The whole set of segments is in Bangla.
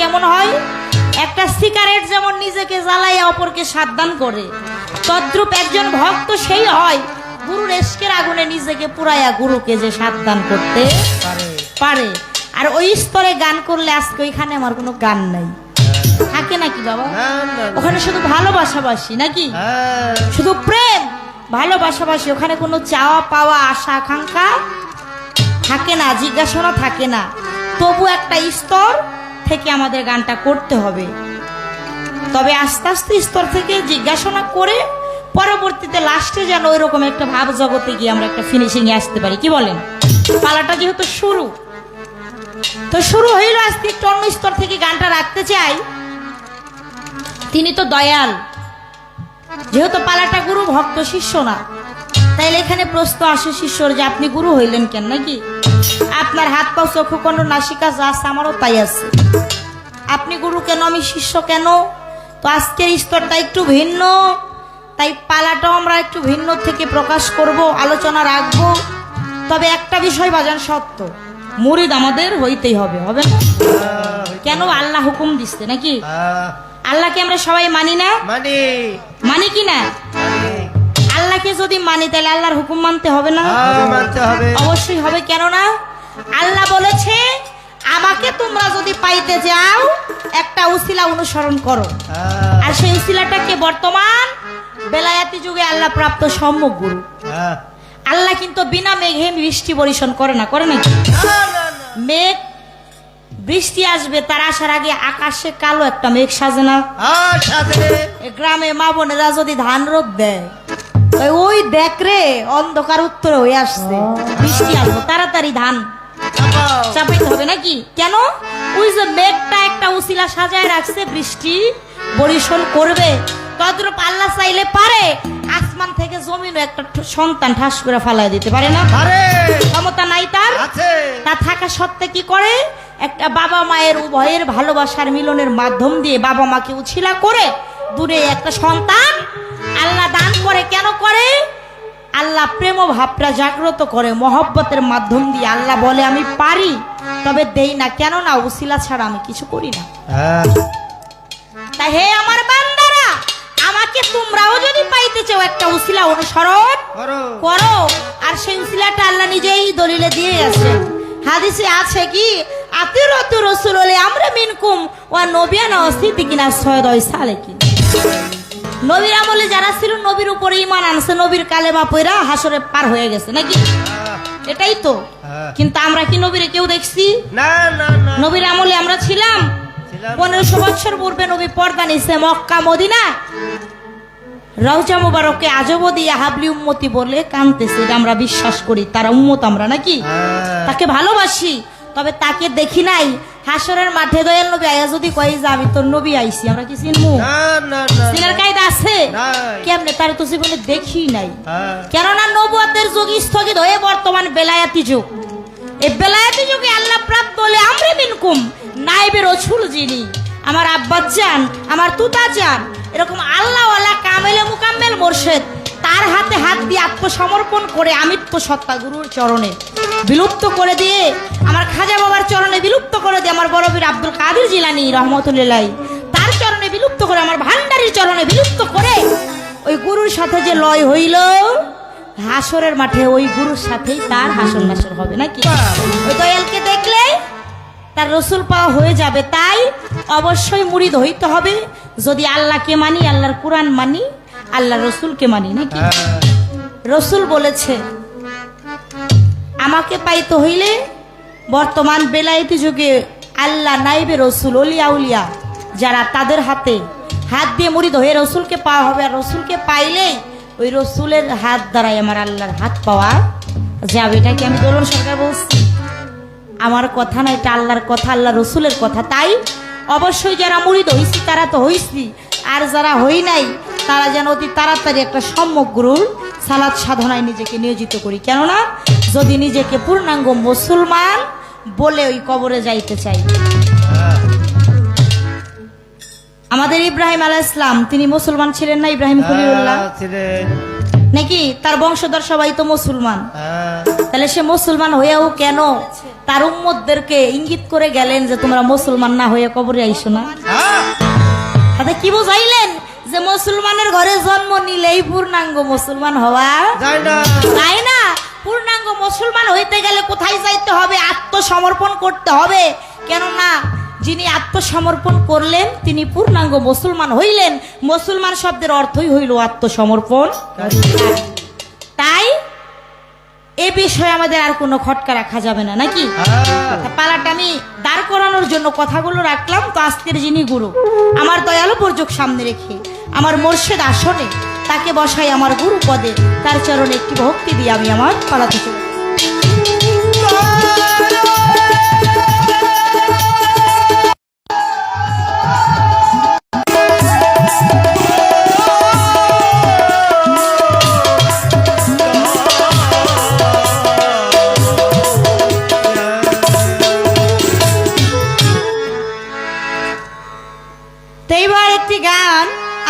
কেমন হয়? একটা সিগারেট যেমন নিজেকে জ্বালাইয়া অপরকে সাবধান করে, তদ্রূপ একজন ভক্ত সেই হয় গুরুর এশকের আগুনে নিজেকে পুরাইয়া গুরুকে যে সাবধান করতে পারে। আর ওই স্তরে গান করলে আজকে ওইখানে আমার কোনো গান নাই, থাকে নাকি বাবা? ওখানে শুধু ভালোবাসাবাসি নাকি, শুধু প্রেম ভালোবাসাবাসি, ওখানে কোনো চাওয়া পাওয়া আশা আকাঙ্ক্ষা থাকে না, জিজ্ঞাসা থাকে না। তবু একটা স্তর থেকে আমাদের গানটা করতে হবে। তবে আস্তে আস্তে স্তর থেকে জিজ্ঞাসা করে পরবর্তীতে লাস্টে যেন ওই রকম একটা ভাব জগতে গিয়ে আমরা একটা ফিনিশিং এ আসতে পারি। কি বলেন? পালাটা যেহেতু শুরু, তো শুরু হইল, আজকে একটু অন্য স্তর থেকে গানটা রাখতে চাই। তিনি তো দয়াল, যেহেতু পালাটা গুরু, ভক্ত শিষ্য না, তাইলে এখানে প্রশ্ন আসে শিষ্যর যে আপনি গুরু হইলেন কেন? নাকি আপনার হাত পা চক্ষু কণ্ঠ নাসিকা যা আছে আমারও তাই আছে, আপনি গুরু কেন, আমি শিষ্য কেন? তো আজকের স্তরটা একটু ভিন্ন, তাই পালাটাও আমরা একটু ভিন্ন থেকে প্রকাশ করব, আলোচনা রাখবো। তবে একটা বিষয় বাজান সত্য, মুরিদ আমাদের হইতেই হবে, হবে না? কেন? আল্লাহ হুকুম দিচ্ছে নাকি? আল্লাহকে আমরা সবাই মানি না? মানি কি না? আল্লাহকে যদি মানি তাহলে আল্লাহর হুকুম মানতে হবে না? অবশ্যই হবে। কেননা আল্লাহ বলেছে আমাকে তোমরা যদি পাইতে যাও একটা উসিলা অনুসরণ করো। আর সেই উসিলাটাকে বর্তমান বেলায়াতি যুগে আল্লাহ প্রাপ্ত সম্যক গুরু। আল্লাহ কিন্তু বিনা মেঘে বৃষ্টি বর্ষণ করে না, করে নাকি? মেঘ বৃষ্টি আসবে তার আসার আগে আকাশে কালো একটা মেঘ সাজে না? গ্রামে মা বোনেরা যদি ধান রোদ দেয়, ওই দেখ রে অন্ধকার উত্তর হয়ে আসছে, বৃষ্টি আসবে, তাড়াতাড়ি ধান চাপাইতে হবে নাকি? কেন? ওই যে মেঘটা একটা উসিলা সাজায় রাখছে, বৃষ্টি বর্ষণ করবে। তদ্রূপ আল্লাহ চাইলে পারে আসমান থেকে জমিনও একটা সন্তান ঠাস করে ফালাই দিতে পারে না? ক্ষমতা নাই তার? তা থাকা সত্ত্বে কি করে? একটা বাবা মায়ের উভয়ের ভালোবাসার মিলনের মাধ্যম দিয়ে বাবা মাকে উছিলা করে দূরে একটা সন্তান আল্লাহ দান করে। কেন করে? আল্লাহ প্রেম ভাবটা জাগ্রত করে মহব্বতের মাধ্যম দিয়ে। আল্লাহ বলে আমি পারি, তবে দেই না। কেন না? উসিলা ছাড়া আমি কিছু করি না। তাই হে আমার বান্দারা, আমাকে তোমরাও যদি পাইতে চাও একটা উসিলা অনুসরণ করো। আর সেই উসিলাটা আল্লাহ নিজেই দলিলে দিয়ে আছেন। হাদিসে আছে কি? আতিরাতু রাসূলুল্লাহ আমরা মিনকুম ওয়া নবিয়ানা সিদ্দিকিনা সয়দয় সালেকিন। নবীর আমলে যারা ছিল, নবীর উপরে ঈমান আনছে, নবীর কালেমা পড়া হাসরে পার হয়ে গেছে নাকি? এটাই তো। কিন্তু আমরা কি নবীরে কেউ দেখছি? না না না। নবীর আমলে আমরা ছিলাম। 1500 বছর পূর্বে নবী পর্দা নিছে মক্কা মদিনা, রওজা মুবারকে আজব দিয়া হাবলি উম্মতি বলে কাঁদতেছে। এটা আমরা বিশ্বাস করি, তারা উম্মত আমরা নাকি? তাকে ভালোবাসি, তবে তাকে দেখি নাই। হাসরের মাঠে দয়াল নবী আয়া যদি কই যে আমি তোর নবী আইছি, আমরা কি চিনবো? চিনার কায়দা আছে? কেমনে? তার তো জীবনে দেখি নাই। কেননা নবুয়তের যুগ স্থগিত হয়ে বর্তমান বেলায়াতি যুগ। এই বেলায়াতি যুগে আল্লাহ প্রাপ্ত বলে আমরা মিনকুম নাইবে রাসূল, যিনি আমার আব্বাজান, আমার তুতাজান, এরকম আল্লাহওয়ালা কামেলে মুকাম্মেল মুর্শিদ, তার হাতে হাত দিয়ে আত্মসমর্পণ করে আমিত্ব সত্তা গুরুর চরণে বিলুপ্ত করে দিয়ে, আমার খাজা বাবার চরণে বিলুপ্ত করে দিয়ে, আমার বড় বীর আব্দুল কাদের জিলানী রহমতুল্লাহ তার চরণে বিলুপ্ত করে, আমার ভান্ডারীর চরণে বিলুপ্ত করে ওই গুরুর সাথে যে লয় হইল হাসরের মাঠে, ওই গুরুর সাথেই তার হাসর নাসর হবে নাকি? ওই দয়ালকে দেখলে তার রসুল পাওয়া হয়ে যাবে। তাই অবশ্যই মুরিদ হইতে হবে। যদি আল্লাহকে মানি, আল্লাহর কোরআন মানি, আল্লাহ রসুলকে মানি নাকি? রসুল বলেছে আমাকে পাইতে হইলে বর্তমান বেলায়েতি যুগে আল্লাহ নাইবে রসুল, অলিয়া উলিয়া যারা, তাদের হাতে হাত দিয়ে মুরিদ হয়ে রসুলকে পাওয়া হবে। আর রসুলকে পাইলেই ওই রসুলের হাত দ্বারাই আমার আল্লাহর হাত পাওয়া যাবে। এটা কি আমি দোলন সরকার বলছি? আমার কথা না, এটা আল্লাহর কথা, আল্লাহ রসুলের কথা। তাই অবশ্যই যারা মুরিদ হইছি তারা তো হইছি, আর যারা হই নাই তারা যেন অতি তাড়াতাড়ি একটা সম্যক গুরুর সালাত সাধনায় নিজেকে নিয়োজিত করি। কেননা যদি নিজেকে পূর্ণাঙ্গ মুসলমান বলে ওই কবরে যাইতে চাই। আমাদের ইব্রাহিম আলাইহিস সালাম তিনি মুসলমান ছিলেন না? ইব্রাহিম খলিলুল্লাহ নাকি? তার বংশধর সবাই তো মুসলমান। তাহলে সে মুসলমান হয়েও কেন তার উম্মতদেরকে ইঙ্গিত করে গেলেন যে তোমরা মুসলমান না হয়ে কবরে আইসো না। তাতে কি বুঝাইলেন যে মুসলমানের ঘরে জন্ম নিলেই পূর্ণাঙ্গ মুসলমান হওয়া যায় না। পূর্ণাঙ্গ মুসলমান হইতে গেলে কোথায় যাইতে হবে? আত্মসমর্পণ করতে হবে। কেননা যিনি আত্মসমর্পণ করলেন তিনি পূর্ণাঙ্গ মুসলমান হইলেন। মুসলমান শব্দের অর্থই হইল আত্মসমর্পণ। তাই এ বিষয়ে আমাদের আর কোনো খটকা রাখা যাবে না, নাকি? পালাটা আমি দাঁড় করানোর জন্য কথাগুলো রাখলাম। তো আজকের যিনি গুরু, আমার দয়ালু বর্জক সামনে রেখে আমার মোর্শেদ আসনে তাকে বসাই আমার গুরু পদে, তার চরণে একটি ভক্তি দিয়ে আমি আমার পালাতে চলে।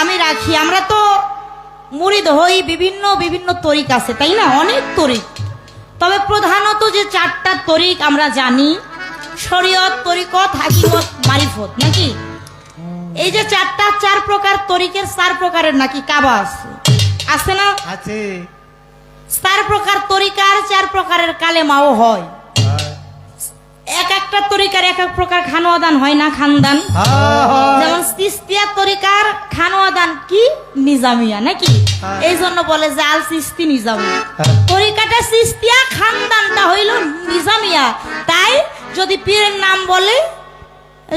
আমি রাখি, আমরা তো মুরিদ হই, বিভিন্ন বিভিন্ন তরিক আছে, তাই না? অনেক তরিক। তবে প্রধানত যে 4টা তরিক আমরা জানি, শরীয়ত, তরিকত, হাকিকত, মারিফত, নাকি? এই যে 4 প্রকার তরিকের 4 প্রকারের নাকি কাবা আছে, আছে না? আছে। 4 প্রকার তরিকার 4 প্রকারের কালেমাও হয়। এক একটা তরিকার এক এক প্রকার খানোয়াদান হয় না, খানদান। যেমন চিস্তিয়া তরিকার খানোয়াদান কি নিজামিয়া, নাকি? এই জন্য বলে যে আল চিস্তি নিজামিয়া। তরিকাটা চিস্তিয়া, খানদানটা হইল নিজামিয়া। তাই যদি পীরের নাম বলে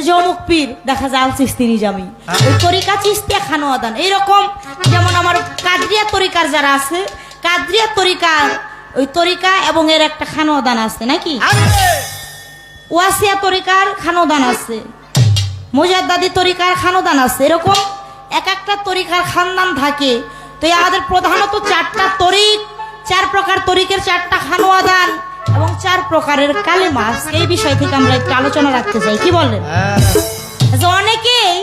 যে অমুক পীর, দেখা যায় আল চিস্তি নিজামি। ওই তরিকা চিস্তিয়া খানোয়াদান। এইরকম যেমন আমার কাদরিয়া তরিকার যারা আছে, কাদরিয়া তরিকার ওই তরিকা এবং এর একটা খানোয়াদান আছে, নাকি? ওয়াসিয়া তরিকার খানোদান আছে, মুজাদ্দাদি তরিকার খানোদান আছে। এরকম এক একটা তরিকার খানদান থাকে। তো আমাদের প্রধানত 4টা তরিক, 4 প্রকার তরিকের 4টা খানোয়াদান এবং 4 প্রকারের কালেমা। এই বিষয় থেকে আমরা একটু আলোচনা রাখতে চাই, কি বলেন? অনেকেই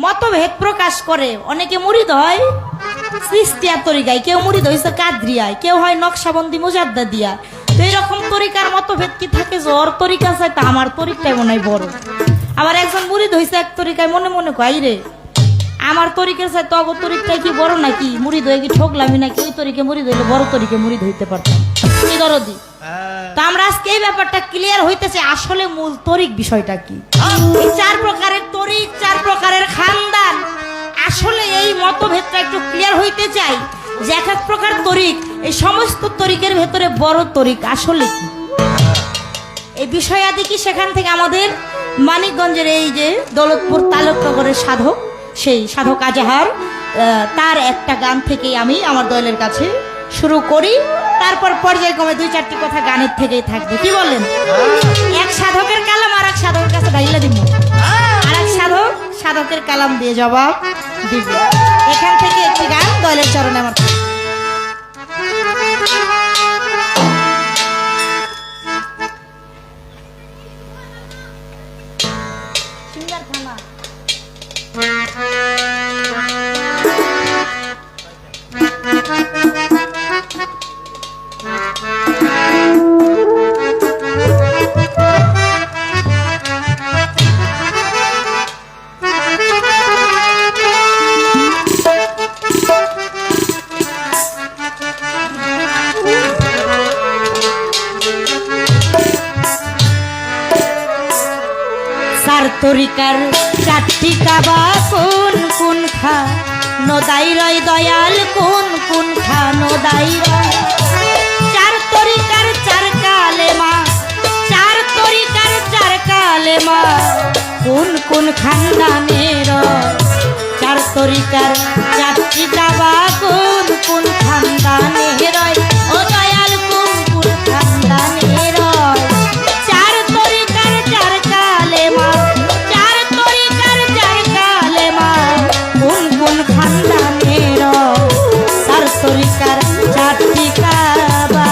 মতভেদ প্রকাশ করে। অনেকে মুরিদ হয় চিস্তিয়া তরিকায়, কেউ মুরিদ হয়েছে কাদরিয়ায়, কেউ হয় নকশাবন্দি মুজাদ্দাদিয়া। তো এরকম তরিকার মতভেদ কি থাকে যে ওর তরিকা চাই তা আমার তরিকায় মনে হয় বড়। আবার একজন মুরিদ হয়েছে এক তরিকায়, মনে মনে কয় রে আমার তরিকার চাই তো অগর তরিকায় কি বড় নাকি? মুরিদ হয়ে কি ঠকলামি নাকি? ওই তরিকে মুরিদ হইলে বড় তরিকে মুরিদ হইতে পারতাম, কি দরদি? তো আমরা আজকে এই ব্যাপারটা ক্লিয়ার হইতেছে আসলে মূল তরিক বিষয়টা কি। এই 4 প্রকারের তরিক, 4 প্রকারের খানদান, আসলে এই মতভেদটা একটু ক্লিয়ার হইতে চাই যে এক এক প্রকার তরিক, এই সমস্ত তরিকের ভেতরে বড় তরিক আসলে কি। এই বিষয় আদি কি সেখান থেকে আমাদের মানিকগঞ্জের এই যে দৌলতপুর তালুকনগরের সাধক, সেই সাধক আজাহার, তার একটা গান থেকেই আমি আমার দলের কাছে শুরু করি। তারপর পর্যায়ক্রমে 2-4টি কথা গানের থেকেই থাকবে, কি বলেন? এক সাধকের কালাম আর এক সাধকের কাছে ডাইলা দিব, আর এক সাধক সাধকের কালাম দিয়ে জবাব দিবে। এখান থেকে একটি গান দলের চরণে আমার তরিকার 4টি কাবা কোন কোন খা নদাই রয় দয়াল, কোন কোন খা নদাই রয়। 4 তরিকার 4 কালেমা, 4 তরিকার 4 কালেমা, কোন কোন খানদানের। 4 তরিকার 4টি কাবা কোন কোন খানদানের রয়, ও দয়াল কোন কোন খানদানের রয়। 4 তরিকার 4 কালেমা, খানদানের 4 তরিকার 4টি কাবা,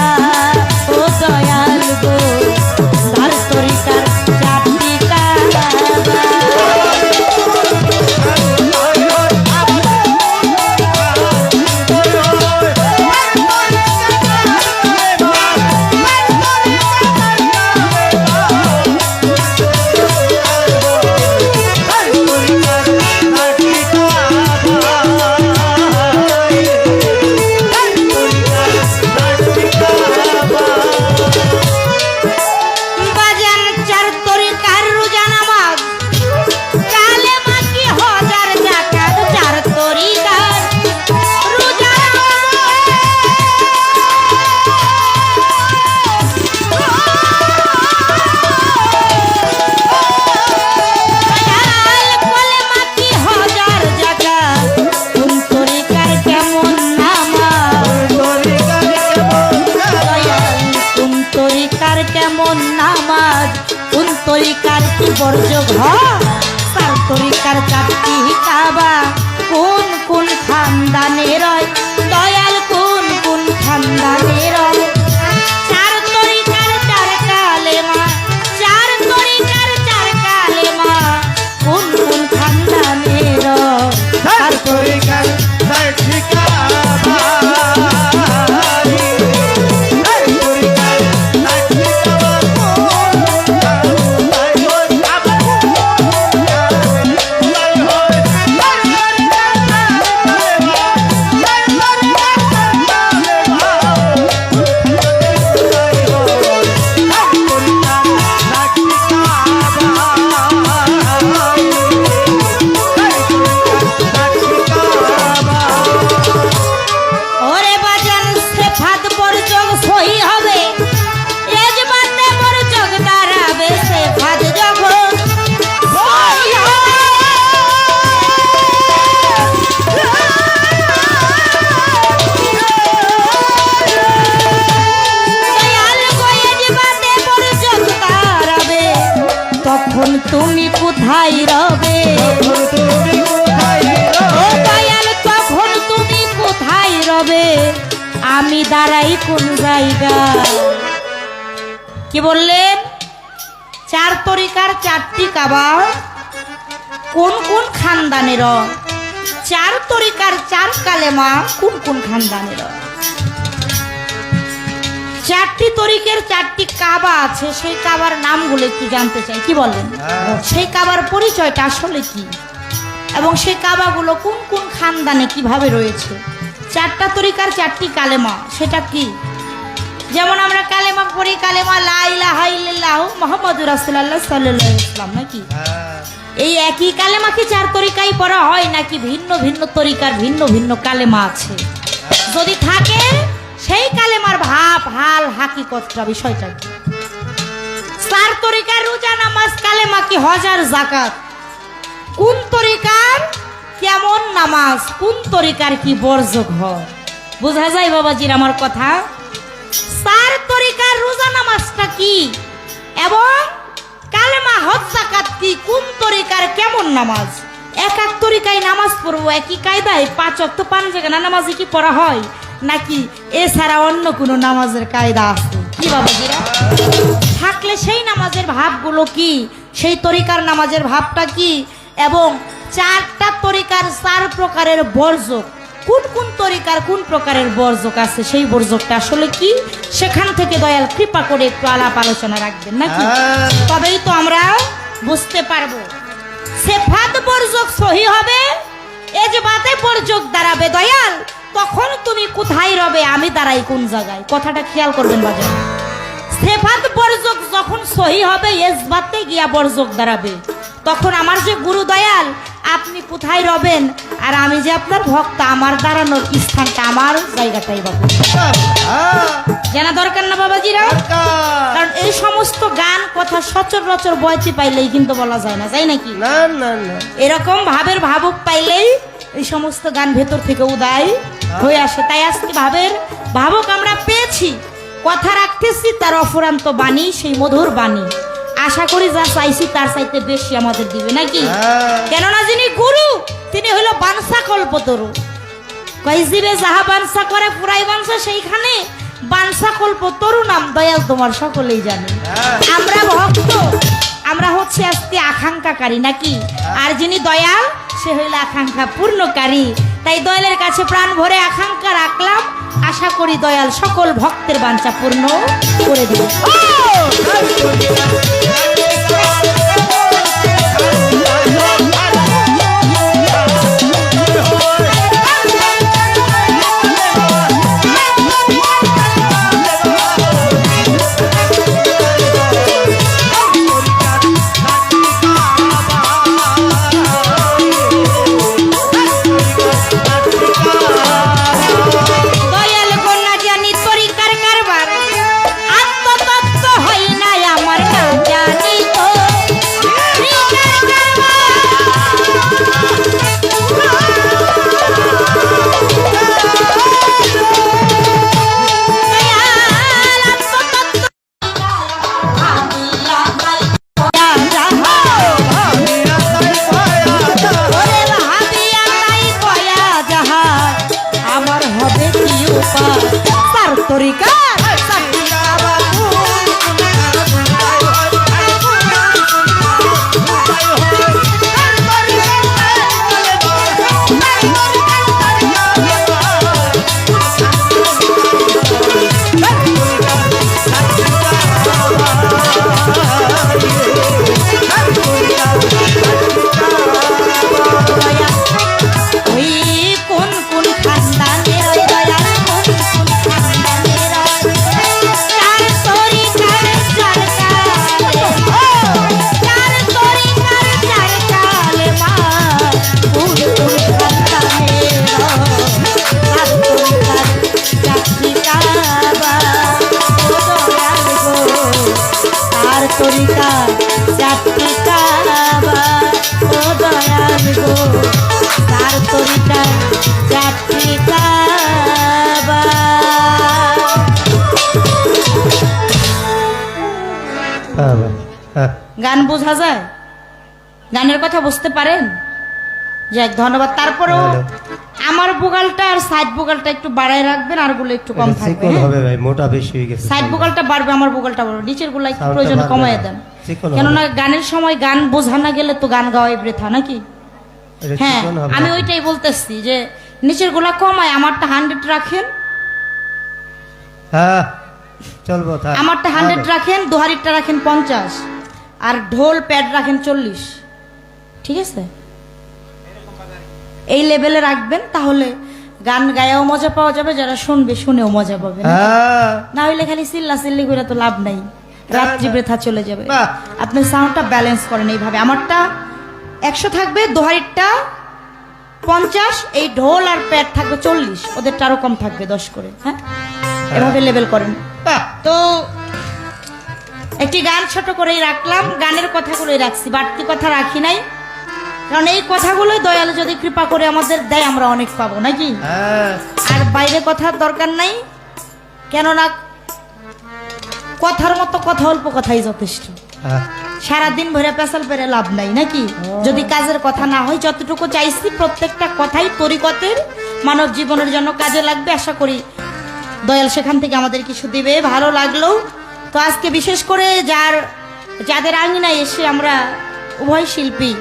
ও দয়াল গো 4 তরিকার 4টি কাবা। বর্জক হয় চার তরিকার চারটি কাবা কোন কোন খানদানের হয় দয়াল কোন কোন খানদানের হয় চার তরিকার চার কালেমা চার তরিকার চার কালেমা কোন কোন খানদানের হয় চার তরিকার চারটি কাবা তুমি কোথায় রবে ও দয়াল তখন তুমি কোথায় রবে আমি দাঁড়াই কোন জায়গা কি বললেন চার তরিকার চারটি কাবা কোন কোন খানদানের চার তরিকার চার কালেমা কোন কোন খানদানের চারটি তরিকের চারটি কাবা আছে সেই কাবার নামগুলো একটু জানতে চাই কি বলেন সেই কাবার পরিচয়টা আসলে কি এবং সেই কাবাগুলো কোন কোন খানদানে কিভাবে রয়েছে চারটা তরিকার চারটি কালেমা সেটা কি যেমন আমরা কালেমা পড়ি কালেমা লা ইলাহা ইল্লাল্লাহু মুহাম্মাদুর রাসূলুল্লাহ সাল্লাল্লাহু আলাইহি ওয়াসাল্লাম নাকি এই একই কালেমা কি চার তরিকায় পড়া হয় নাকি ভিন্ন ভিন্ন তরিকার ভিন্ন ভিন্ন কালেমা আছে যদি থাকে সেই কালেমার ভাব হাল হাকিকতটা বিষয়টা কি চার তরিকার রোজা নামাজ কালেমা কি হজার যাকাত কোন তরিকার কেমন নামাজ কোন তরিকার কি বর্জক হয় বোঝা যায় বাবাজির আমার কথা চার তরিকার রোজা নামাজটা কি এবং কালেমা হজ যাকাত কি কোন তরিকার কেমন নামাজ এক এক তরিকায় নামাজ পড়বো একই কায়দায় পাঁচ ওয়াক্ত পাঁচ জায়গা নামাজে কি পড়া হয় নাকি এছাড়া অন্য কোনো নামাজের কায়দা আছে কি বাবাজিরা থাকলে সেই নামাজের ভাবগুলো কি সেই তরিকার নামাজের ভাবটা কি এবং চারটা তরিকার চার প্রকারের বর্জক কোন কোন তরিকার কোন প্রকারের বর্জক আছে সেই বর্জকটা আসলে কি সেখান থেকে দয়াল কৃপা করে একটু আলাপ আলোচনা রাখবেন নাকি তবেই তো আমরা বুঝতে পারবো সেফাত বর্জক সহি হবে এজবাতে বর্জক দাঁড়াবে দয়াল তখন তুমি কোথায় রবে আমি দাঁড়াই কোন জায়গায় কথাটা খেয়াল করবেন বাজার সেফাত বর্জক যখন সহি হবে এজবাতে গিয়া বর্জক দাঁড়াবে তখন আমার যে গুরু দয়াল আপনি কোথায় রবেন আর আমি যে আপনার ভক্ত আমার দাঁড়ানোর স্থানটা আমার জায়গাটাই বাবু জানা দরকার না বাবাজিরা কারণ এই সমস্ত গান কথা সচরাচর বয়সী পাইলেই কিন্তু বলা যায় না যাই নাকি না না না এরকম ভাবের ভাবুক পাইলেই এই সমস্ত গান ভেতর থেকে উদয় হয়ে আসে তাই আজকে ভাবের ভাবুক আমরা পেয়েছি কথা রাখতেছি তার অফুরান্ত বাণী সেই মধুর বাণী আশা করি যা চাইছি তার চাইতে বেশি আমাদের দিবে নাকি কেননা যিনি গুরু তিনি হলো বানসা কল্পতরু কইজিবে যাহা বানসা করে পুরাই বানসা সেইখানে বানসা কল্পতরু নাম দয়াল তোমার সকলেই জানে আমরা ভক্ত আমরা হচ্ছে আজকে আকাঙ্ক্ষাকারী নাকি আর যিনি দয়াল সে হইল আকাঙ্ক্ষা পূর্ণকারী তাই দয়ালের কাছে প্রাণ ভরে আকাঙ্ক্ষা রাখলাম আশা করি দয়াল সকল ভক্তের বাঞ্ছা পূর্ণ করে দিবে তরিকার চারটি কাবা ওই কোন কোন খানদানের ওই দয়াল কোন কোন খানদানের ওই চার তরিকার চার কালে মা কোন কোন খানদানের চার তরিকার চারটি কাবা ও দয়াল গো চার তরিকার চারটি কাবা ও দয়াল গো চার তরিকার চারটি কাবা। গান বোঝা যায়? গানের কথা বুঝতে পারেন? যাক ধন্যবাদ। তারপরেও আমার বুগালটা আর সাইড বুগালটা একটু বাড়ায় রাখবেন, আর গুলো একটু কম থাকবে। চিকন হবে ভাই, মোটা বেশি হয়ে গেছে। সাইড বুগালটা বাড়বে, আমার বুগালটা বাড়বে, নিচের গুলা একটু সাউন্ডটা প্রয়োজন বাড়বে কমায় না। দেন, চিকন কেননা গানের সময় গান বোঝা না গেলে তো গান গাওয়াই বৃথা নাকি? এটা হ্যাঁ চিকন হবে। আমি ওইটাই বলতেছি যে নিচের গুলা কমায়, আমারটা 100 রাখেন, হ্যাঁ চলবো থাক। আমারটা 100 রাখেন, দোহারিটা রাখেন 50, আর ঢোল প্যাড রাখেন 40, ঠিক আছে? এই লেভেলে রাখবেন, তাহলে গান গায়াও মজা পাওয়া যাবে, যারা শুনবে শুনেও মজা পাবে। হ্যাঁ না হইলে খালি চিল্লা চিল্লি করে তো লাভ নাই, রাত্রি না। বৃথা চলে যাবে। বাহ। আপনি সাউন্ডটা ব্যালেন্স করেন এইভাবে, আমারটা 100 থাকবে, দোহারিটা 50, এই ঢোল আর প্যাড থাকবে 40, ওদেরটা আরো কম থাকবে 10 করে। হ্যাঁ এভাবে লেভেল করেন। বাহ। তো একটি গান ছোট করেই রাখলাম, গানের কথাগুলোই রাখছি, বাড়তি কথা রাখি নাই, কারণ এই কথাগুলো দয়ালু যদি কৃপা করে আমাদের দেয় আমরা অনেক পাবো নাকি? হ্যাঁ আর বাইরে কথার দরকার নাই, কেননা কথার মতো কথা অল্প কথাই যথেষ্ট। হ্যাঁ সারাদিন ভরে পেশাল পেরে লাভ নাই নাকি? যদি কাজের কথা না হয়, যতটুকু চাইছি প্রত্যেকটা কথাই তরিকতের মানব জীবনের জন্য কাজে লাগবে। আশা করি দয়াল সেখান থেকে আমাদের কিছু দিবে। ভালো লাগলো। তো আজকে বিশেষ করে যাদের আঙিনায় এসে আমরা উভয় শিল্পী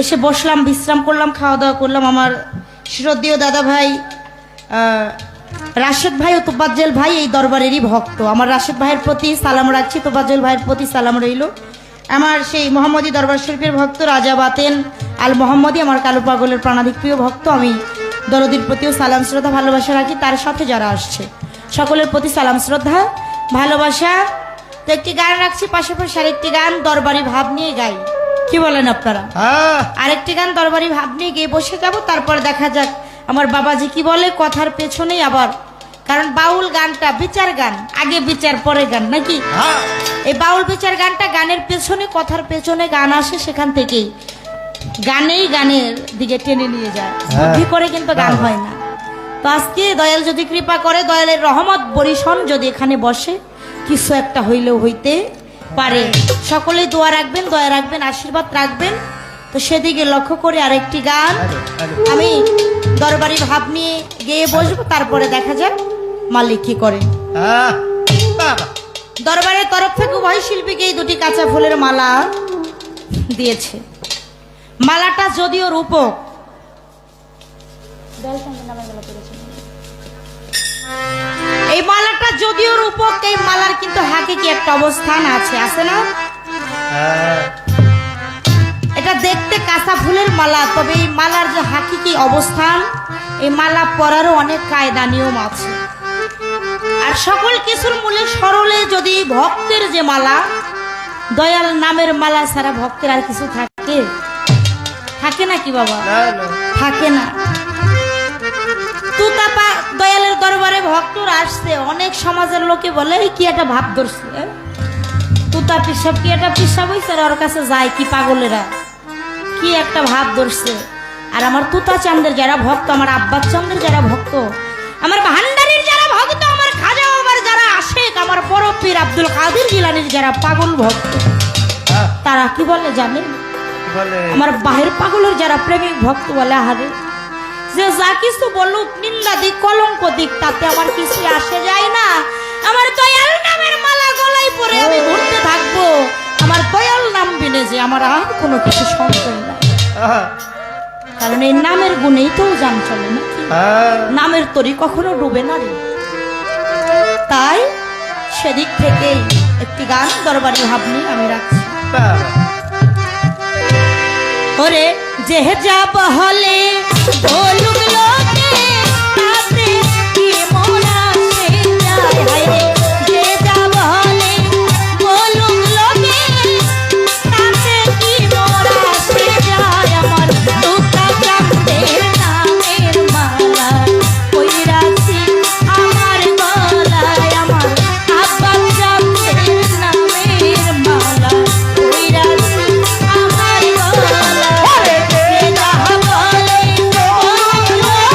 এসে বসলাম, বিশ্রাম করলাম, খাওয়া দাওয়া করলাম, আমার শ্রদ্ধেয় দাদা ভাই রাশেদ ভাই ও তোফাজ্জল ভাই এই দরবারেরই ভক্ত। আমার রাশেদ ভাইয়ের প্রতি সালাম রাখছি, তোফাজ্জল ভাইয়ের প্রতি সালাম রইল। আমার সেই মোহাম্মদী দরবার শরীফের ভক্ত রাজা বাতেন আল মোহাম্মদী, আমার কালো পাগলের প্রাণাধিক প্রিয় ভক্ত। আমি দরদির প্রতিও সালাম শ্রদ্ধা ভালোবাসা রাখি, তার সাথে যারা আসছে সকলের প্রতি সালাম শ্রদ্ধা ভালোবাসা। তো একটি গান রাখছি, পাশাপাশি আরেকটি গান দরবারি ভাব নিয়ে গাই, কি বলেন আপনারা? হ্যাঁ আরেকটি গান দরবারি ভাব নিয়ে গিয়ে বসে যাব, তারপর দেখা যাক আমার বাবাজি কি বলে কথার পেছনেই আবার, কারণ বাউল গানটা বিচার গান, আগে বিচার পরে গান নাকি? হ্যাঁ এই বাউল বিচার গানটা গানের পেছনে, কথার পেছনে গান আসে, সেখান থেকেই গানেই গানের দিকে টেনে নিয়ে যায়, বুদ্ধি করে কিন্তু গান হয় না। তো আজকে দয়াল যদি কৃপা করে, দয়ালের রহমত বরিশন যদি এখানে বসে, কিছু একটা হইলেও হইতে পারে। সকলেই দোয়া রাখবেন, দয়া রাখবেন, আশীর্বাদ রাখবেন। তো সেদিকে লক্ষ্য করে আরেকটি গান আমি দরবারি ভাব নিয়ে গেয়ে বসবো, তারপরে দেখা যাক মালিক কি করে। হ্যাঁ বাবা দরবারের তরফ থেকে উভয় শিল্পীকে এই দুটি কাঁচা ফুলের মালা দিয়েছে। মালাটা যদিও রূপক, এই মালাটা যদিও রূপক, এই মালার কিন্তু হাতে কি একটা অবস্থান আছে, আছে না? হ্যাঁ এটা দেখতে কাঁচা ফুলের মালা, তবে এই মালার যে হাকিকি অবস্থান, এই মালা পরারও অনেক কায়দা নিয়ম আছে। আর সকল কিছুর মূলে সরলে যদি ভক্তের যে মালা, দয়াল নামের মালা ছাড়া ভক্তের আর কিছু থাকে? থাকে নাকি বাবা? না না থাকে না। তুতাপা দয়ালের দরবারে ভক্তরা আসছে, অনেক সমাজের লোকে বলে এই কি একটা ভাব ধরছে, তুতা পিসাব কি একটা পিসাব হইছে, ওর কাছে যায় কি পাগলেরা, কি একটা ভাব ধরছে। আর আমার তুতা চাঁদের যারা ভক্ত, আমার আব্বাস চাঁদের যারা ভক্ত, আমার ভান্ডারির যারা ভক্ত, আমার খাজা বাবার যারা আশেক, আমার বড় পীর আব্দুল কাদের জিলানীর যারা পাগল ভক্ত, হ্যাঁ তারা কি বলে জানেন? বলে আমার বাহির পাগলের যারা প্রেমিক ভক্ত বলে, আহারে যে যা কিছু বলুক, নিন্দা দিক কলঙ্ক দিক, তাতে আমার কিছু আসে যায় না। আমার দয়াল নামের মালা গলায় পরে আমি ঘুরতে থাকবো। আমার দয়াল নাম বিনে যে আমার আর কোনো কিছু সংশয় নাই, কারণ এই নামের গুণেই তো জান চলে না। নামের তরি কখনো ডুবে না রে। তাই সেদিক থেকেই একটি গান দরবারি ভাব নিয়ে আমি রাখছি। ওরে যে যাব হলে বলুক লোকে, তাতে কি মোরা সে যায়। হায় রে যে যাব হলে বলুক লোকে, তাতে কি মোরা সে যায়। আমার দুটা চাঁদের নামের মালা কইরাছি আমার গলায়, আমার আব্বা চাঁদের নামের মালা কইরাছি আমার গলায়। যে যাব হলে বলুক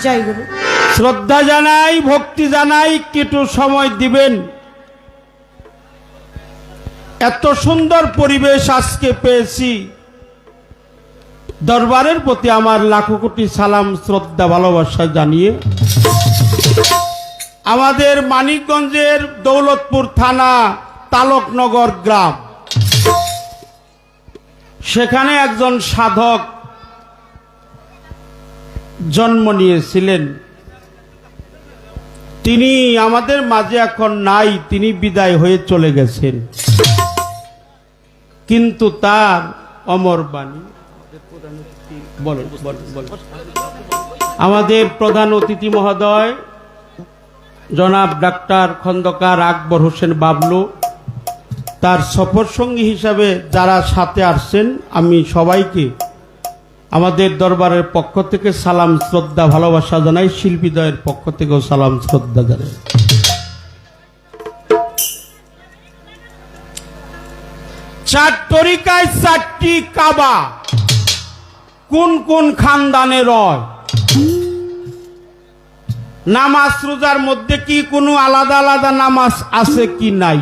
জয় গুরু। শ্রদ্ধা জানাই, ভক্তি জানাই, একটু সময় দিবেন। এত সুন্দর পরিবেশ আজকে পেয়েছি, দরবারের প্রতি আমার লাখো কোটি সালাম, শ্রদ্ধা, ভালোবাসা জানিয়ে আমাদের মানিকগঞ্জের দৌলতপুর থানা তালকনগর গ্রাম, সেখানে একজন সাধক জন্ম নিয়েছিলেন। তিনি আমাদের মাঝে এখন নাই, তিনি বিদায় হয়ে চলে গেছেন, কিন্তু তার অমর বাণী আমাদের প্রধান অতিথি মহোদয় জনাব ডাক্তার খন্দকার আকবর হোসেন বাবলু, তার সফর সঙ্গী হিসাবে যারা সাথে আসছেন, আমি সবাইকে আমাদের দরবারের পক্ষ থেকে সালাম, শ্রদ্ধা, ভালোবাসা জানাই। শিল্পীদ্বয়ের পক্ষ থেকেও সালাম, শ্রদ্ধা জানাই। চার তরিকায় চারটি কাবা কোন কোন খানদানে রয়? নামাজ রোজার মধ্যে কি কোনো আলাদা আলাদা নামাজ আছে কি নাই?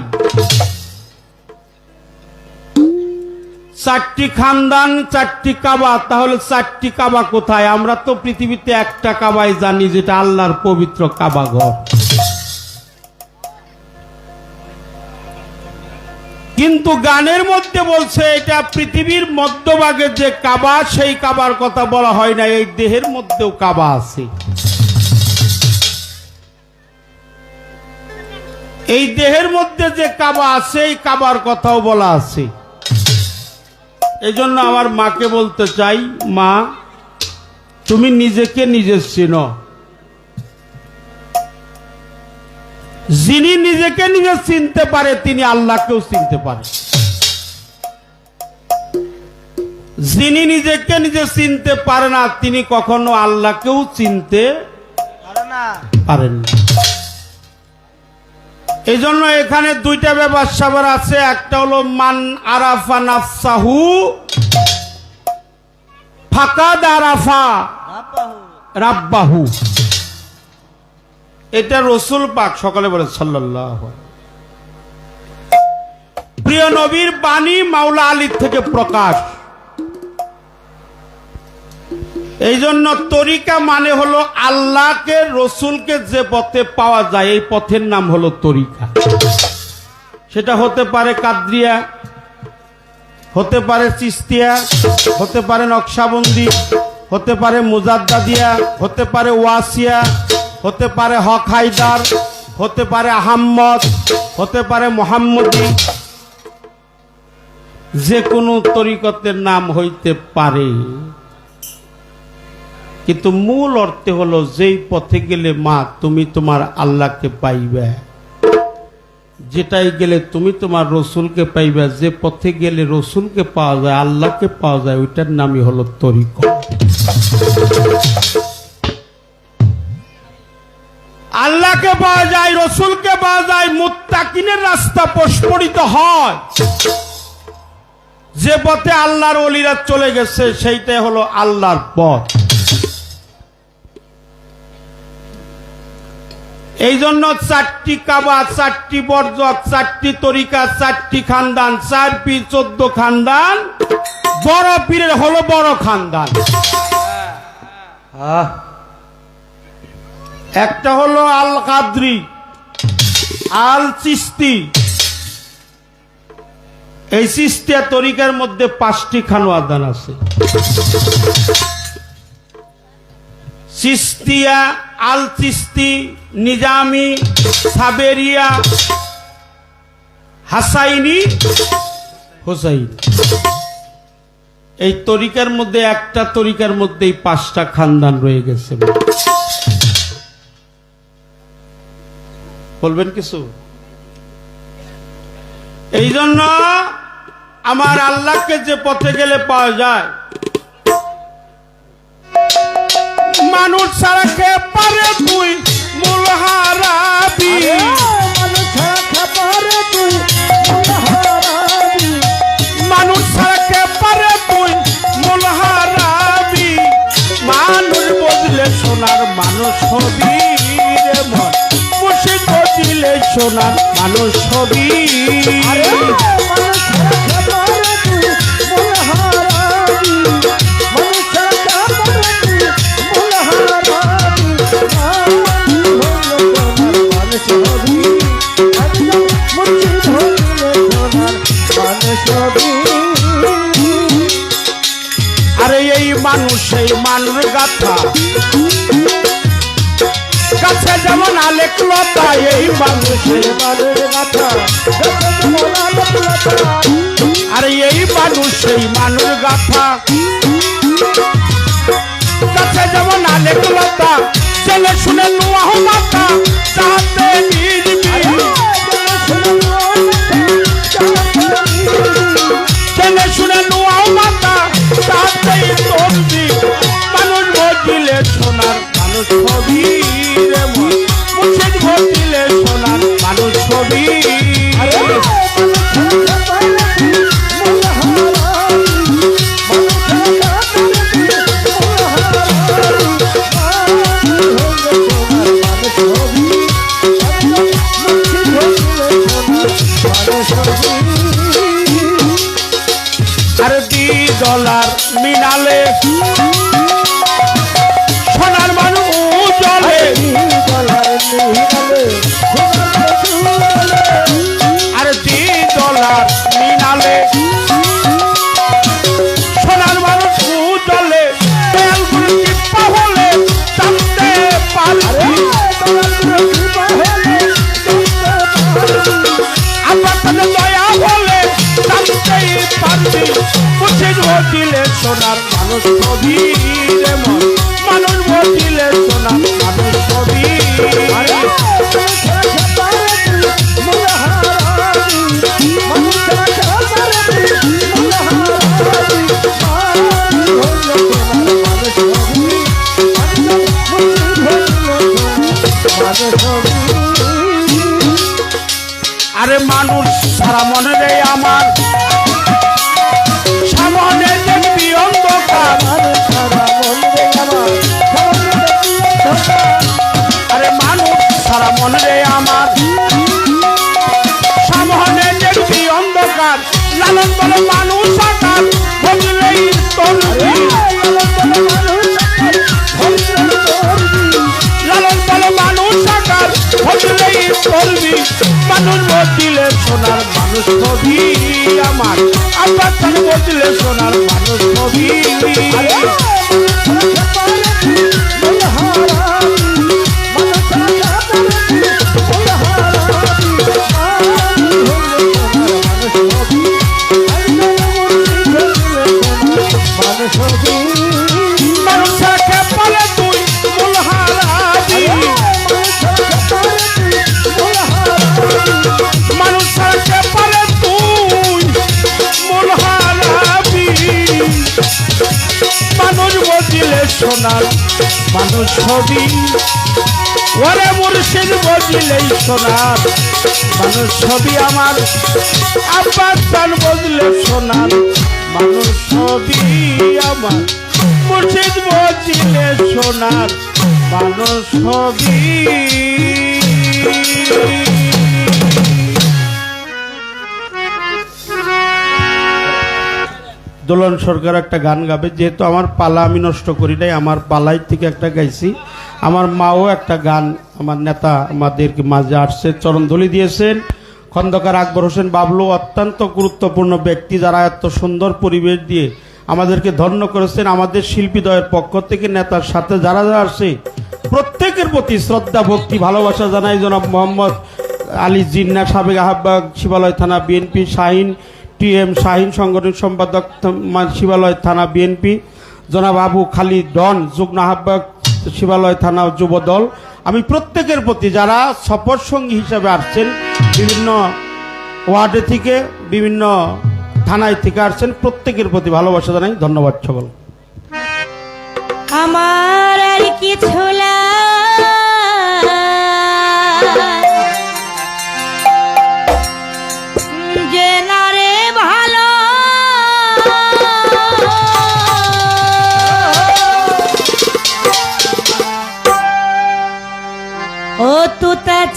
চারটি খানদান, চারটি কাবা, তাহলে চারটি কাবা কোথায়? আমরা তো পৃথিবীতে একটা কাবাই জানি, যেটা আল্লাহর পবিত্র কাবা ঘর। কিন্তু গানের মধ্যে বলছে এটা পৃথিবীর মধ্যভাগে যে কাবা, সেই কাবার কথা বলা হয় না, এই দেহের মধ্যেও কাবা আছে। এই দেহের মধ্যে যে কাবা আছে, এই কাবার কথাও বলা আছে। এই জন্য আমার মাকে বলতে চাই, মা তুমি নিজেকে নিজে চিনো। যিনি নিজেকে নিজে চিনতে পারে, তিনি আল্লাহকেও চিনতে পারে। যিনি নিজেকে নিজে চিনতে পারে না, তিনি কখনো আল্লাহকেও চিনতে পারেন না। এই জন্য এখানে দুইটা ব্যাপার আছে। একটা হলো মান আরাফা নাফসাহু ফাকাদ আরাফা রাব্বাহু। এটা রসুল পাক সকলে বলে সাল্লাল্লাহু। প্রিয় নবীর বাণী মাওলা আলীর থেকে প্রকাশ। এই জন্য তরিকা মানে হলো আল্লাহকে, রসুলকে যে পথে পাওয়া যায়, এই পথের নাম হলো তরিকা। সেটা হতে পারে কাদরিয়া, হতে পারে চিস্তিয়া, হতে পারে নকশাবন্দি, হতে পারে মুজাদ্দাদিয়া, হতে পারে ওয়াসিয়া, হতে পারে হক হায়দার, হতে পারে আহম্মদ, হতে পারে মোহাম্মদী। যে কোনো তরিকতের নাম হইতে পারে, কিন্তু মূল অর্থে হলো যেই পথে গেলে মা তুমি তোমার আল্লাহকে পাইবে, যেটাই গেলে তুমি তোমার রসুলকে পাইবে, যে পথে গেলে রসুলকে পাওয়া যায়, আল্লাহকে পাওয়া যায়, ওইটার নামই হলো তরিকত। আল্লাহকে পাওয়া যায়, রসুলকে পাওয়া যায়, মুত্তাকিনের রাস্তা প্রস্ফুটিত হয়। যে পথে আল্লাহর ওলিরা চলে গেছে, সেইটাই হলো আল্লাহর পথ। এই জন্য চারটি কাবা, চারটি বরজক, চারটি তরিকা, চারটি খানদান, 4 পীর 14 খানদান। বড় পীরের হলো বড় খানদান। একটা হলো আল কাদরি, আল চিস্তি। এই চিস্তিয়া তরিকার মধ্যে 5টি খানওয়াদান আছে। চিস্তিয়া, আল চিস্তি, নিজামি, সাবেরিয়া, হাসাইনি, হোসাইনি। এই তরিকার মধ্যে একটা তরিকার মধ্যেই 5টা খানদান রয়ে গেছে। বলবেন কিছু? এই জন্য আমার আল্লাহকে যে পথে গেলে পাওয়া যায়, মানুষ ছাড়া কে পারে তুই মূল হারাবি, মানুষ ছাড়া কে পারে তুই মূল হারাবি। মানুষ বদলে সোনার মানুষ ছবি রে মন মুর্শিদ বজিলে সোনার মানুষ ছবি আরে মানুষ ছাড়া তুই মূলহারাবি, মানুষ ছাড়া তুই মূলহারাবি, মানুষ হবি একদম মুর্শিদ হইলে সোনার মানুষ হবি। আরে এই মানুষ এই মানুষ গাথা কাছে যেমন আলেক লতা এই মানুষের মানুষ গাথা আরে এই মানুষ এই মানুষ গাথা কাছে যেমন আলেক লতা ছেলে শুনে নোয়াহ মাতা চাহতে ছেলে শুনে নোয়াহ মাতা চাহতে তন্দি মানুষ বজিলে সোনার মানুষ ছবি রে মন মুর্শিদ বজিলে সোনার মানুষ ছবি আরে $2 মিনালে সোনার মানুষ জলে আরে $2 মিনালে সোনার মানুষ জলে তেল গুলি হলে জানতে পারবি আমার কাছে দয়া হলে জানতেই পারবি মুর্শিদ বজিলে সোনার মানুষ ছবি রে মন মানুষ বজিলে সোনার মানুষ ছবি আরে মানুষ সারা মনে রে আমার সামনে দেখবি অন্ধকার আরে মানুষ সারা মনে রে আমার সামনে দেখবি অন্ধকার লালন বলে মানুষ আকার বুঝলেই তন্দি লালন বলে মানুষ আকার বুঝলেই তন্দি মানুষ বজিলে সোনার মানুষ ছবি আমার আব্বা চান বজিলে সোনার মানুষ ছবি মানুষকে বলে তুই মূলহারাবি মানুষকে বলে তুই মূলহারাবি মানুষ বজিলে সোনার মানুষ ছবি ওরে মুর্শিদ বজিলেই সোনার মানুষ ছবি আমার আব্বা চান বজলে সোনার মানুষ ছবি আমার মুর্শিদ বজিলে সোনার মানুষ ছবি দোলন সরকার একটা গান গাবে যেহেতু আমার পালা আমি নষ্ট করি নাই আমার পালাই থেকে একটা গাইছি আমার মাও একটা গান আমার নেতা আমাদেরকে মাঝে আসছে চরণধলি দিয়েছেন খন্দকার আকবর হোসেন বাবলু অত্যন্ত গুরুত্বপূর্ণ ব্যক্তি যারা এত সুন্দর পরিবেশ দিয়ে আমাদেরকে ধন্য করেছেন আমাদের শিল্পীদ্বয়ের পক্ষ থেকে নেতার সাথে যারা যারা আসছে প্রত্যেকের প্রতি শ্রদ্ধা ভক্তি ভালোবাসা জানাই জনাব মোহাম্মদ আলী জিন্না সাবেক আহ্বায়ক শিবালয় থানা বিএনপি শাহিন টিএম শাহিন সাংগঠনিক সম্পাদক শিবালয় থানা বিএনপি জনাব আবু খালিদ ডন যুগ্ম আহ্বায়ক শিবালয় থানা যুবদল আমি প্রত্যেকের প্রতি যারা সফর সঙ্গী হিসাবে আসছেন বিভিন্ন ওয়ার্ডে থেকে বিভিন্ন থানায় থেকে আসছেন প্রত্যেকের প্রতি ভালোবাসা জানাই ধন্যবাদ সকল আমার আর কিছু যে না রে ভালো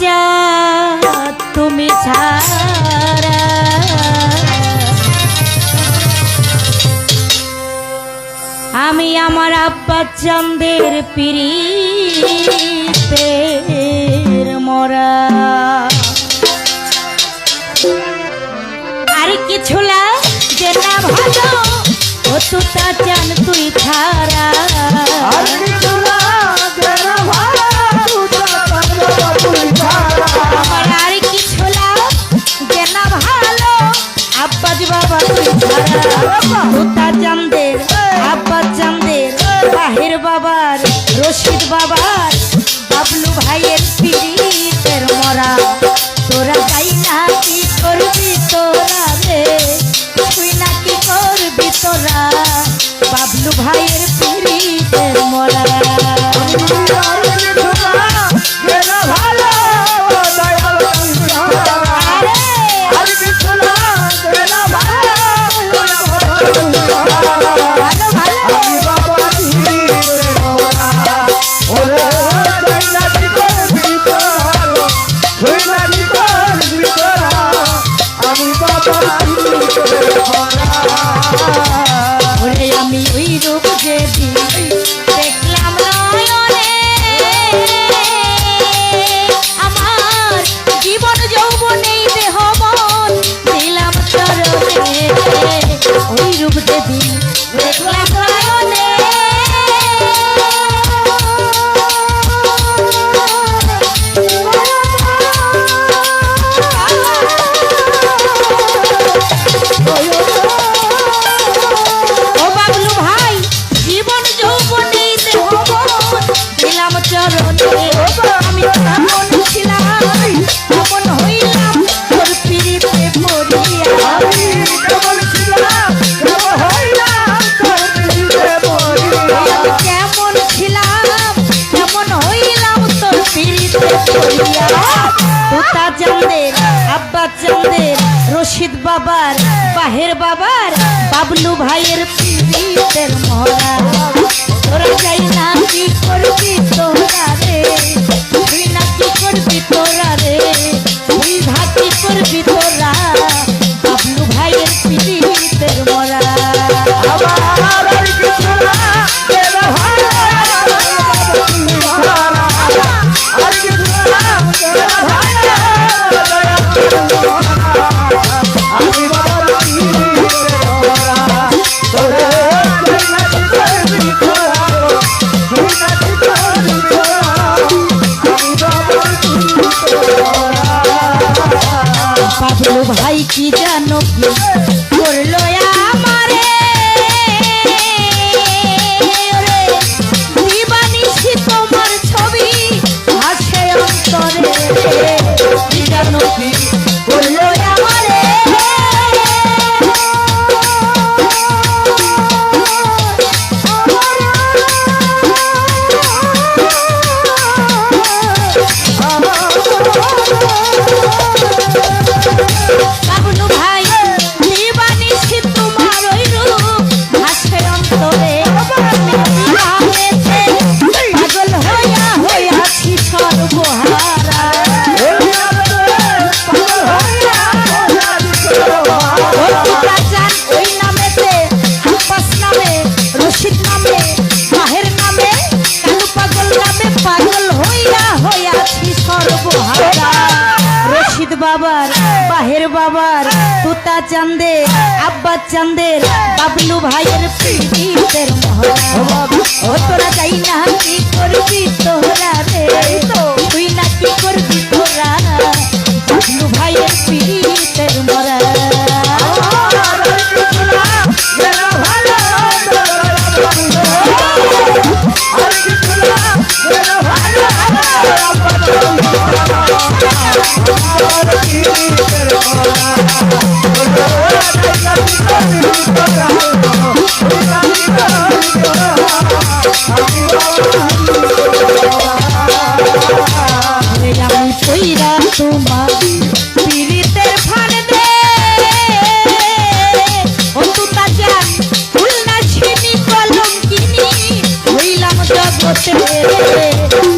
চাচা তুমি ছাড়া আমি আমার আব্বা চাঁদের পিরিতের মরা আর কিছু যে না ভালো ও তুতা চান তুই ছাড়া আর কিছু লাগে না ভালো, তুই ছাড়া। আমার আর কিছু যে না ভালো আব্বাজ বাবা তুই ছাড়া তুতা চাঁদের আব্বা চাঁদের বাহির বাবার রশিদ বাবার বাবলু ভাইয়ের পিরিতের মরা তোরা যাই না কি করবি তোরা রে তুই না কি করবি তোরা বাবলু ভাইয়ের পিরিতের মরা আর কিছু লাগে না ভালো, দয়াল তুই ছাড়া। আরে আর কিছু লাগে না ভালো, তুই ছাড়া। ভালো ভালো আমি বাবা দিতে মোরা, ওরে জান্নাতি করবি তোরা, তুই নাকি করবি তোরা, আমি বাবা দিতে মোরা। ওরে আমি ওই রূপ যেদিন দেখলাম নয়নে আমার জীবন যৌবনেই দেহ মন দিলাম চরণে ওই রূপ যেদিন দেখলাম নয়নে ও বাবলু ভাই জীবন যৌবনেই দেহ মন দিলাম চরণে আমি কেমন ছিলাম কেমন হইলাম তোর পিড়িতে পড়িয়া আমি কেমন ছিলাম, কেমন হইলাম তোর পিড়িতে পড়িয়া। আমি কেমন ছিলাম কেমন হইলাম তোর পিড়িতে পড়িয়া তুতা চাঁদের আব্বা চাঁদের রশিদ বাবার বাহের বাবার বাবলু ভাইয়ের পিড়িতের মরা তোরা যাই না কি করবি তোরা রে তুই না কি করবি তোরা রে তুই ভাতি করবি তোরা বাবলু ভাইয়ের পিড়িতের মরা আমার আর কিছু লাগে না ভালো, তুই ছাড়া। আর কিছু লাগে না ভালো, দয়াল তুই ছাড়া। আমি বাবা দিতে মোরা, তোরে জান্নাতি করবি তোরা, তুই নাকি করবি তোরা, আমি বাবা দিতে মোরা। বাবলু ভাই কি জানো কি করলো আমারে ওরে দিবানিশি তোমার ছবি আসে অন্তরে কি জানো কি করলো আমারে বাবলু ভাই দিবানিশি তোমার ওই রূপ আসে অন্তরে আমি দিবানেতে পাগল হইয়াছি সর্বহারা ও তোরা জান ওই নামেতে আব্বাস নামে রশিদ নামে বাহের নামে কালু পাগল নামে পাগল হইয়াছি সর্বহারা রশিদ বাবার বাহের বাবার তুতা চাঁদের আব্বা চাঁদের বাবলু ভাইয়ের পিড়িতের মহড়া ও তোরা যাই না কি করবি তোরা রে তুই না কি করবি তোরা বাবলু ভাইয়ের পিড়িতের মরা আমি কইরা তোমার পিরিতের ফান দে ও তুতা জান ফুল না ছিনি কলম কিনি হইলাম জগতে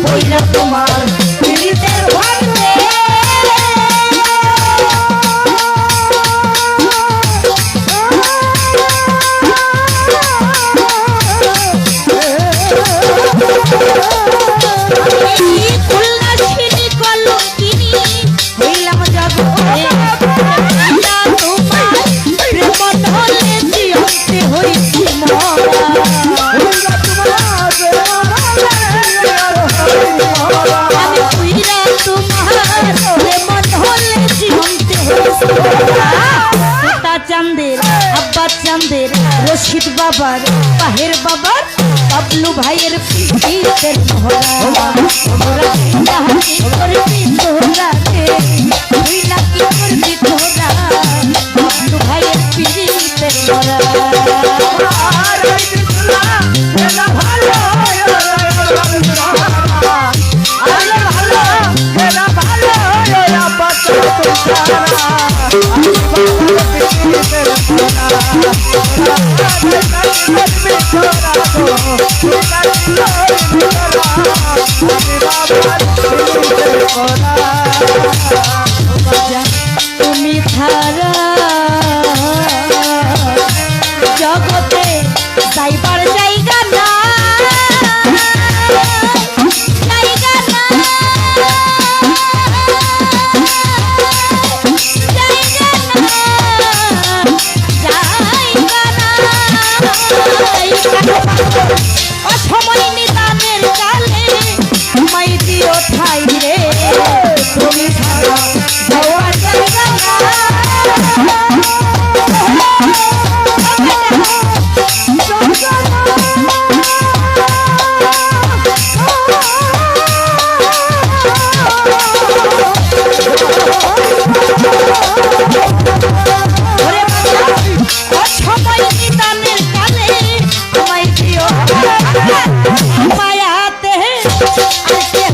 কইরা তোমার পিরিতের ফান দে চাঁদের আব্বা চাঁদের রশিদ বাবার বাহের বাবার বাবলু ভাইয়ের পিঠের ভরা ওরা কি করবি তোরা রে তুই নাকি করবি তোরা বাবলু ভাইয়ের পিঠের ভরা তুমি ছাড়া জগতে যাইবার জায়গা না জায়গা না অসময় নিদানের কালে মাই দিও ঠাই রে তুমি ছাড়া যাওয়ার জায়গা অসময় নিদানের কালে মাই দিও মায়াতে আজকে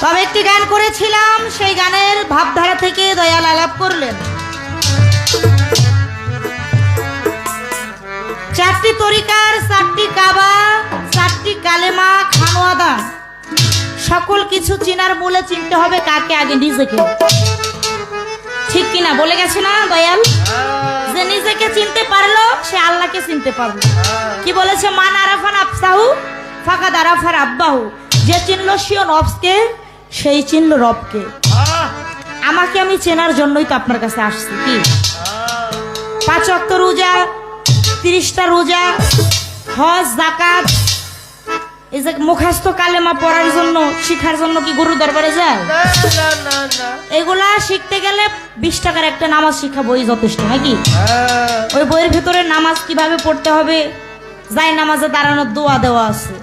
তবে একটি গান করেছিলাম, সেই গানের ভাবধারা থেকে দয়াল আলাপ করলেন। চারটি তরিকার, চারটি কাবা, চারটি কালেমা, খানোয়াদা, সকল কিছু চিনার মূলে চিনতে হবে কাকে? আগে নিজেকে। ঠিক কিনা বলে গেছে না দয়াল? যে নিজেকে চিনতে পারলো সে আল্লাহকে চিনতে পারলো। কি বলেছে? মান আরাফা নাফসাহু ফাকাদ আরাফা রাব্বাহু। যে চিনলো সিও নফসকে, সেই চিনলো রবকে। আমাকে আমি চেনার জন্যই তো আপনার কাছে আসছি। কি 5 ওয়াক্ত রোজা, 30টা রোজা, হজ, যাকাত, এই যে মুখস্থ কালেমা পড়ার জন্য, শিখার জন্য কি গুরু দরবারে যায়? এগুলা শিখতে গেলে 20 টাকার একটা নামাজ শিক্ষা বই যথেষ্ট নাকি? ওই বইয়ের ভেতরে নামাজ কিভাবে পড়তে হবে, যাই নামাজে দাঁড়ানোর দোয়া দেওয়া আছে,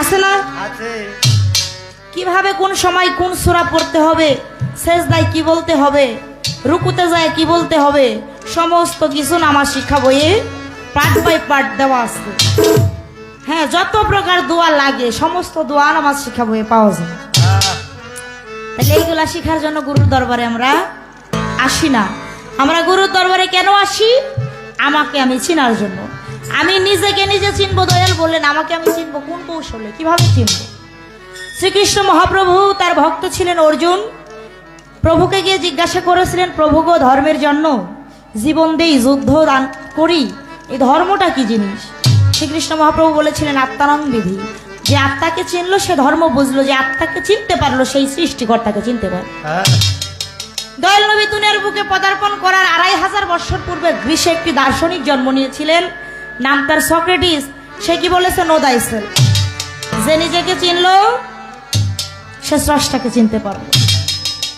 আছে না? কিভাবে কোন সময় কোন সূরা পড়তে হবে, সেজদায় কি বলতে হবে, রুকুতে যায় কি বলতে হবে, সমস্ত কিছু নামাজ শিক্ষা বইয়ে পার্ট বাই পার্ট দেওয়া আছে। হ্যাঁ, যত প্রকার দোয়া লাগে সমস্ত দোয়া নামাজ শিক্ষা বইয়ে পাওয়া যায়। তাহলে এইগুলা শিখার জন্য গুরুর দরবারে আমরা আসি না। আমরা গুরুর দরবারে কেন আসি? আমাকে আমি চিনার জন্য। আমি নিজেকে নিজে চিনবো। দয়াল বললেন আমাকে আমি চিনবো কোন কৌশলে, কিভাবে চিনবো? শ্রীকৃষ্ণ মহাপ্রভু তার ভক্ত ছিলেন অর্জুন, প্রভুকে গিয়ে জিজ্ঞাসা করেছিলেন, প্রভু গো, ধর্মের জন্য জীবন দেই, যুদ্ধ দান করি, এই ধর্মটা কি জিনিস? শ্রীকৃষ্ণ মহাপ্রভু বলেছিলেন আত্মানং বিধি। যে আত্মাকে চিনলো সে ধর্ম বুঝলো, যে আত্মাকে চিনতে পারলো সেই সৃষ্টিকর্তাকে চিনতে পারলো। দয়াল নবী দুনিয়ার বুকে পদার্পণ করার 2500 বছর পূর্বে গ্রীসে একটি দার্শনিক জন্ম নিয়েছিলেন, নাম তার সক্রেটিস। সে কি বলেছে? নো দাই সেলফ। যে নিজেকে চিনলো সে স্রষ্টাকে চিনতে পারলো।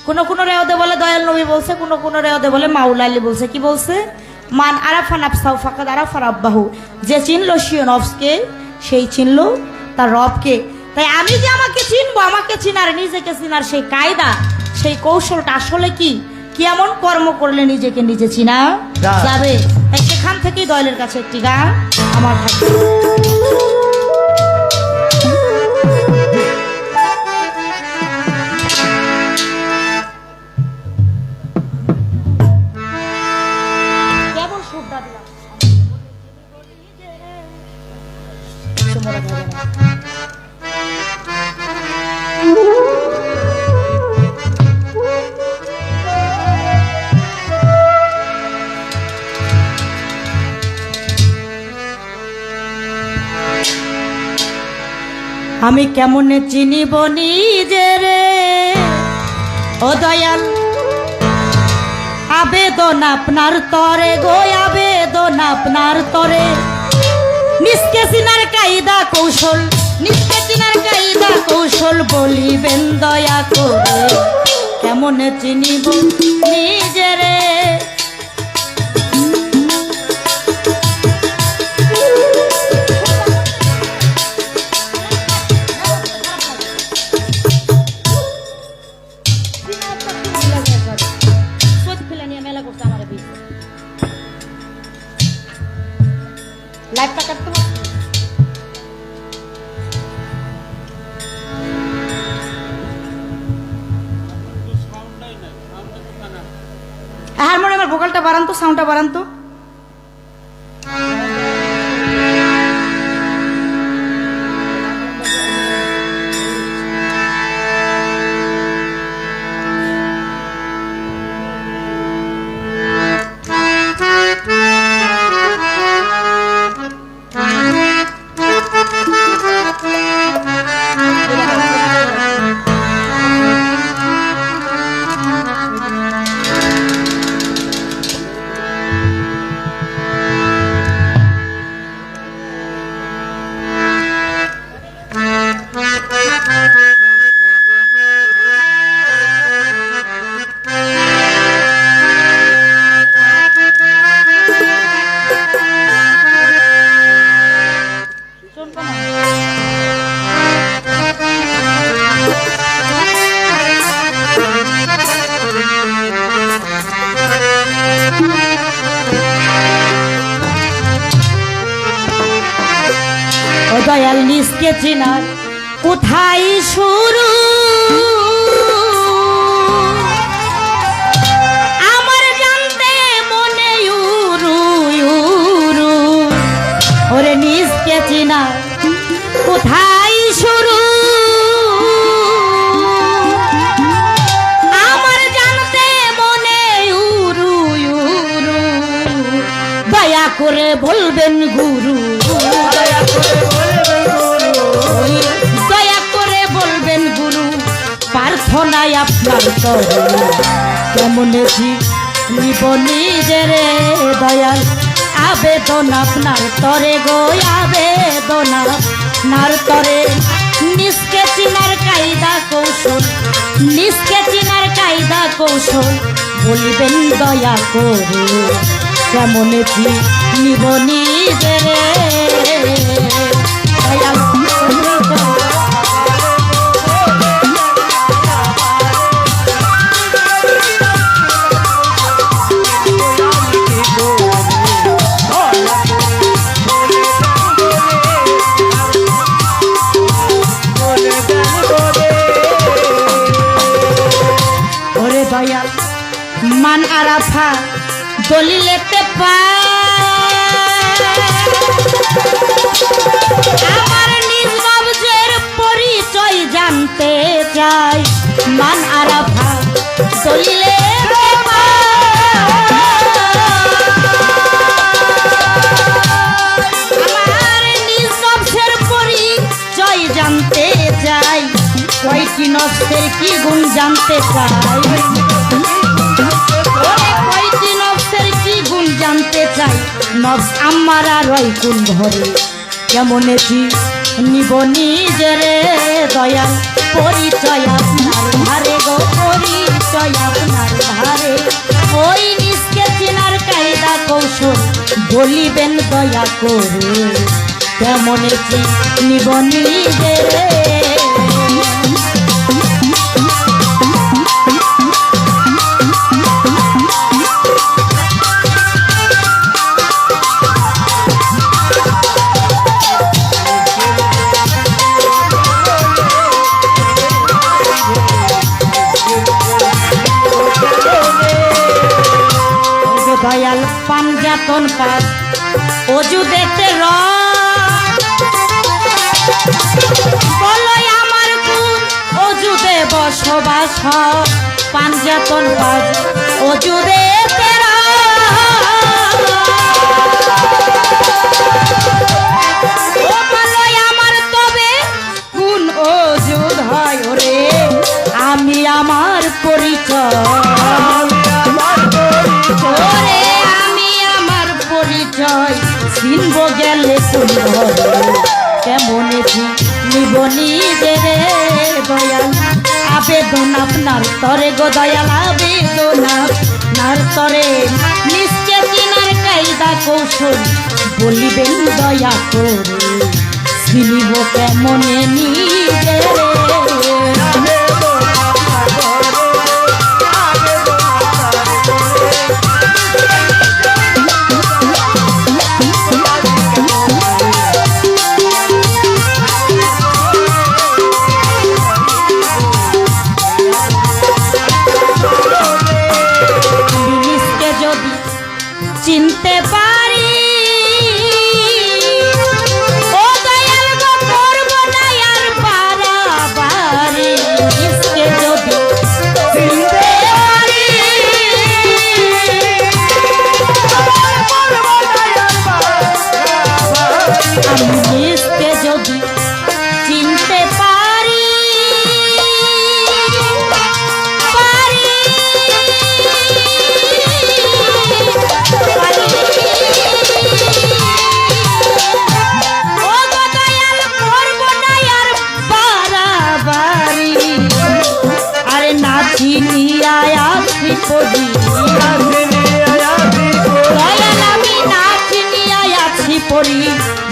কোন রেওয়াদে বলে দয়াল নবী বলছে, কোন রেওয়াদে বলে মাওলা আলী বলছে। কি বলছে? মান আরাফা নাফসাহু ফাকাদ আরাফা রাব্বাহু। যে চিনলো সিও নফসকে, সেই চিনলো তার রবকে। তাই আমি যে আমাকে চিনবো, আমাকে চিনার, নিজেকে চিনার সেই কায়দা, সেই কৌশলটা আসলে কি, কি এমন কর্ম করলে নিজেকে নিজে চিনা যাবে? তাই সেখান থেকেই দয়ালের কাছে একটি গান আমার থাকবে। আমি কেমনে চিনিব নিজেরে ও দয়াল, আবেদন আপনার তরে গো, আবেদন আপনার তরে। নিজকে চিনার কায়দা কৌশল, নিজকে চিনার কায়দা কৌশল বলিবেন দয়া করে। কেমনে চিনিব নিজেরে? লাইভটা কাটতে পারছি? হারমোনিয়ামের ভোকালটা বাড়ান তো, সাউন্ডটা বাড়ান তো। দয়াল নিজকে চিনার কোথায় শুরু? আমার জানতে মনে উরু উরু। ওরে নিজকে চিনার কোথায় শুরু? আমার জানতে মনে উরু উরু। দয়া করে বলবেন গুরু, দয়া করে বলবেন গুরু, প্রার্থনায় আপনার তরে। কেমন নিব নিজেরে দয়াল, আবেদন আপনার তরে গো, আবেদন আপনার তরে। নিজকে চিনার কায়দা কৌশল, নিজকে চিনার কায়দা কৌশল বলিবেন দয়া করে। কেমন নিব নিজেরে নিজেরে দয়াল ওরে দয়াল মান আরাফা দলিলেতে আমার নিজ নবজের পরিচয় জানতে চাই মান আরাফা দলিলেতে আমার নিজ নবজের পরিচয় জানতে চাই কয়টি নফসের কি গুণ জানতে চাই কয়টি নফসের কি গুণ জানতে চাই নফস আমারা রয় কোন ঘরে কেমন নিব নিজেরে দয়াল পরিচয় আপনার ধারে গো পরিচয় আপনার ধারে ওই নিজকে চেনার কায়দা কৌশল বলিবেন দয়া করে কেমন নিব নিজেরে দয়াল পাঞ্জাতন পাস অজু দেখতে বলো আমার গুণ অজুদে বসবাস পাঞ্জাতন পাস অজু দেখতে আমার তবে গুণ অজুদ হয় ওরে আমি আমার পরিচয় ওরে আমি আমার পরিচয় চিনব গেলে কেমন নিব নিজেরে দয়াল আবেদন আপনার তরে গো দয়াল আবেদন আপনার তরে নিশ্চে চিনার কায়দা কৌশল বলিবেন দয়া করে চিনিব কেমনে নিজেরে চিনতে পারি ও দয়াল গো করব না আর বাড়াবাড়ি ইসকে যদি চিনতে পারি আমি ইসকে যদি চিনতে পারি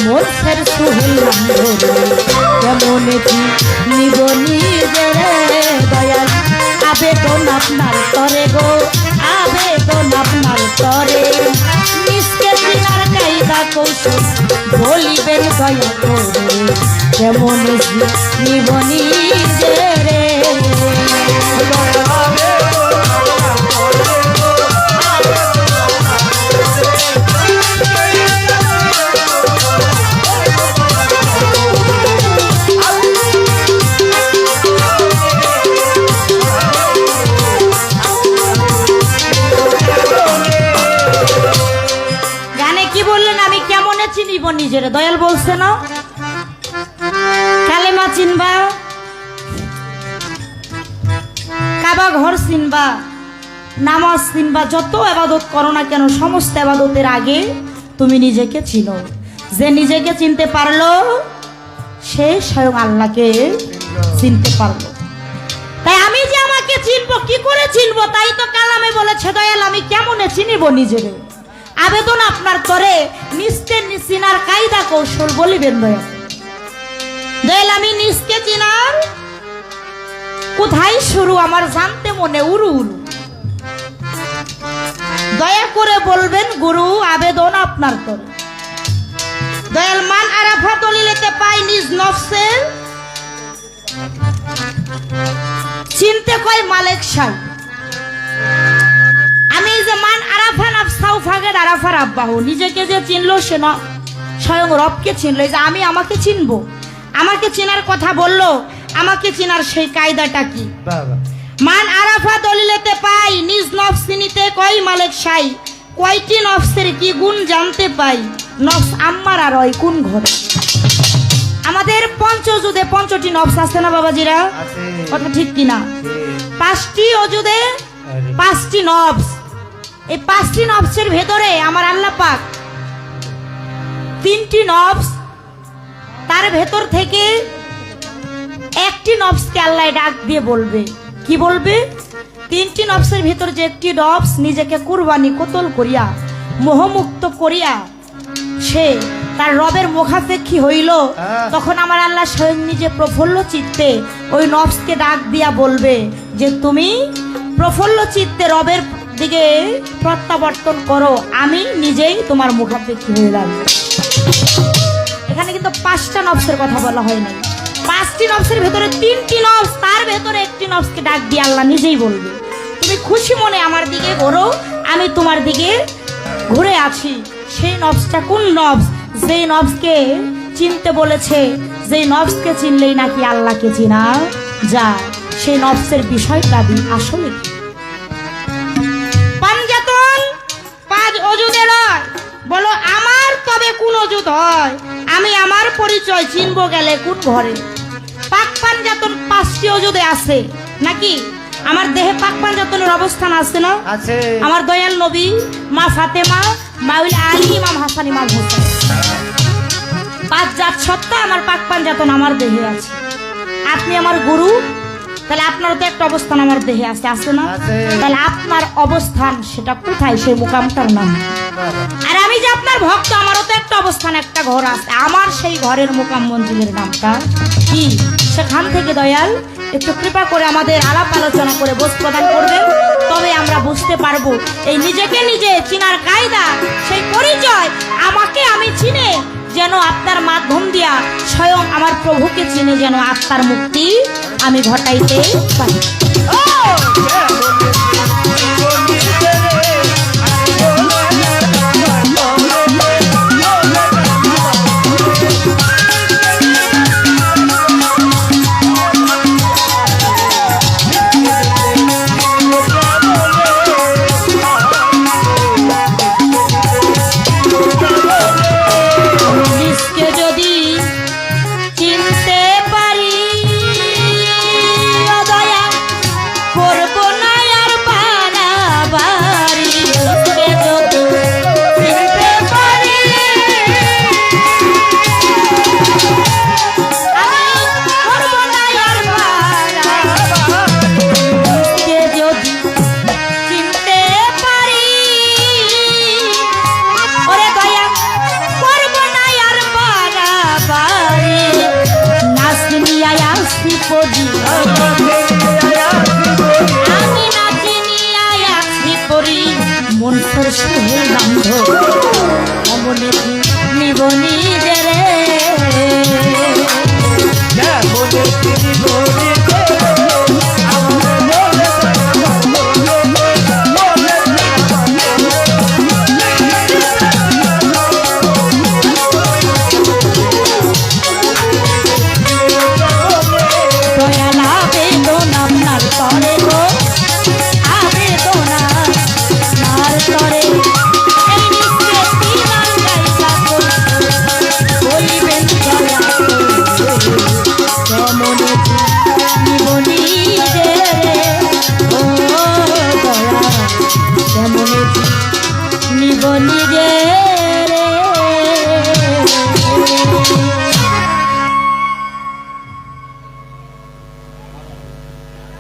মোর সুহেলাম কেমন নিব নিজেরে দয়াল আবেদন আপনার তরে গো আবেদন আপনার তরে নিষ্কে চিনার কায়দা কৌশল বলিবেন দয়া করে কেমন নিব নিজেরে চিনিব নিজেরে দয়াল বলছে না কালেমা চিনবা কাবা ঘর চিনবা নামাজ চিনবা যত ইবাদত করো না কেন সমস্ত ইবাদতের আগে তুমি নিজেকে চিনো যে নিজেকে চিনতে পারলো সে স্বয়ং আল্লাহকে চিনতে পারলো তাই আমি যে আমাকে চিনবো কি করে চিনবো তাই তো কালামে বলেছে দয়াল আমি কেমনে চিনিব নিজেরে আবেদন আপনার তরে নিস্তে চিনার কায়দা কৌশল বলিবেন দয়াল। দয়াল আমি নিজকে চিনার কোথায় শুরু আমার জানতে মনে উড়ু উড়ু। দয়া করে বলবেন গুরু আবেদন আপনার তরে। দয়াল মান আরাফা দলিলেতে পাই নিজ নফসের চিনতে কয় মালিক শাহ। আমি যে মান আরাফা নাফসাউ ফাগের আরাফার আব্বাহু, নিজেকে যে চিনলো সে স্বয়ং রবকে চিনলো। যে আমি আমাকে চিনবো, আমাকে চিনার কথা বললো, আমাকে চিনার সেই কায়দাটা কি? মান আরাফা দলিলেতে পাই নিজ নফস চিনিতে কয় মালিক শাহ। কয়টি নফসের কি গুণ জানতে পাই, নফস আম্মার আর ওই কোন ঘরে। আমাদের পঞ্চযুদে 5টি নফস আছে না বাবাজিরা? কথা ঠিক কিনা? 5টি অজুদে 5টি নফস। এই 5টি নফসের ভেতরে আমার আল্লাহ পাক 3টি নফস, তার ভেতর থেকে একটি নফসকে আল্লাহ ডাক দিয়ে বলবে। কি বলবে? 3টি নফসের ভেতর যে একটি নফস নিজেকে কুরবানি কতল করিয়া মোহমুক্ত করিয়া সে তার রবের মুখাপেক্ষী হইল, তখন আমার আল্লাহ স্বয়ং নিজে প্রফুল্ল চিত্তে ওই নফসকে ডাক দিয়া বলবে যে তুমি প্রফুল্ল চিত্তে রবের দিকে প্রত্যাবর্তন করো, আমি নিজেই তোমার মুখাপেক্ষী হয়ে লাগবে। এখানে কিন্তু 5টা নফসের কথা বলা হয় নাই। 5টি নফসের ভেতরে 3টি নফস, তার ভেতরে একটি নফসকে ডাক দিয়ে আল্লাহ নিজেই বলবে তুমি খুশি মনে আমার দিকে ঘোরো, আমি তোমার দিকে ঘুরে আছি। সেই নফসটা কোন নফস? যেই নফসকে চিনতে বলেছে, যেই নফসকে চিনলেই নাকি আল্লাহকে চিনা যায়। সেই নফসের বিষয়টা আসলে কি? পাঞ্জাতন 5 অজুদে নয়, বলো আমার তবে কোন অজুদ হয়? আমি আমার পরিচয় চিনবো গেলে কোন ঘরে? পাক পাঞ্জাতন 5টি অজুদে আছে নাকি? আমার দেহে পাক পাঞ্জাতনের অবস্থান আছে না? আছে। আমার দয়াল নবী, মা ফাতেমা, মাউল আলী, ইমাম হাসান, ইমাম হোসেন, 5 জাত সত্তা আমার পাক পাঞ্জাতন আমার দেহে আছে। আপনি আমার গুরু, তাহলে আপনারও তো একটা অবস্থান আমার দেহে আছে, আছে না? তাহলে আপনার অবস্থান সেটা কোথায়? সেই মুকামটার নাম। আর আমি যে আপনার ভক্ত, আমারও তো একটা অবস্থান, একটা ঘর আছে, আমার সেই ঘরের মুকাম মঞ্জিলের নামটা কি? সেখান থেকে দয়াল একটু কৃপা করে আমাদের আলাপ আলোচনা করে বোঝ প্রদান করবেন, তবে আমরা বুঝতে পারবো এই নিজেকে নিজে চিনার কায়দা, সেই পরিচয় আমাকে আমি চিনে যেন আপনার মাধ্যম দিয়া স্বয়ং আমার প্রভুকে চিনে যেন আত্মার মুক্তি আমি ঘটাইতে পারি।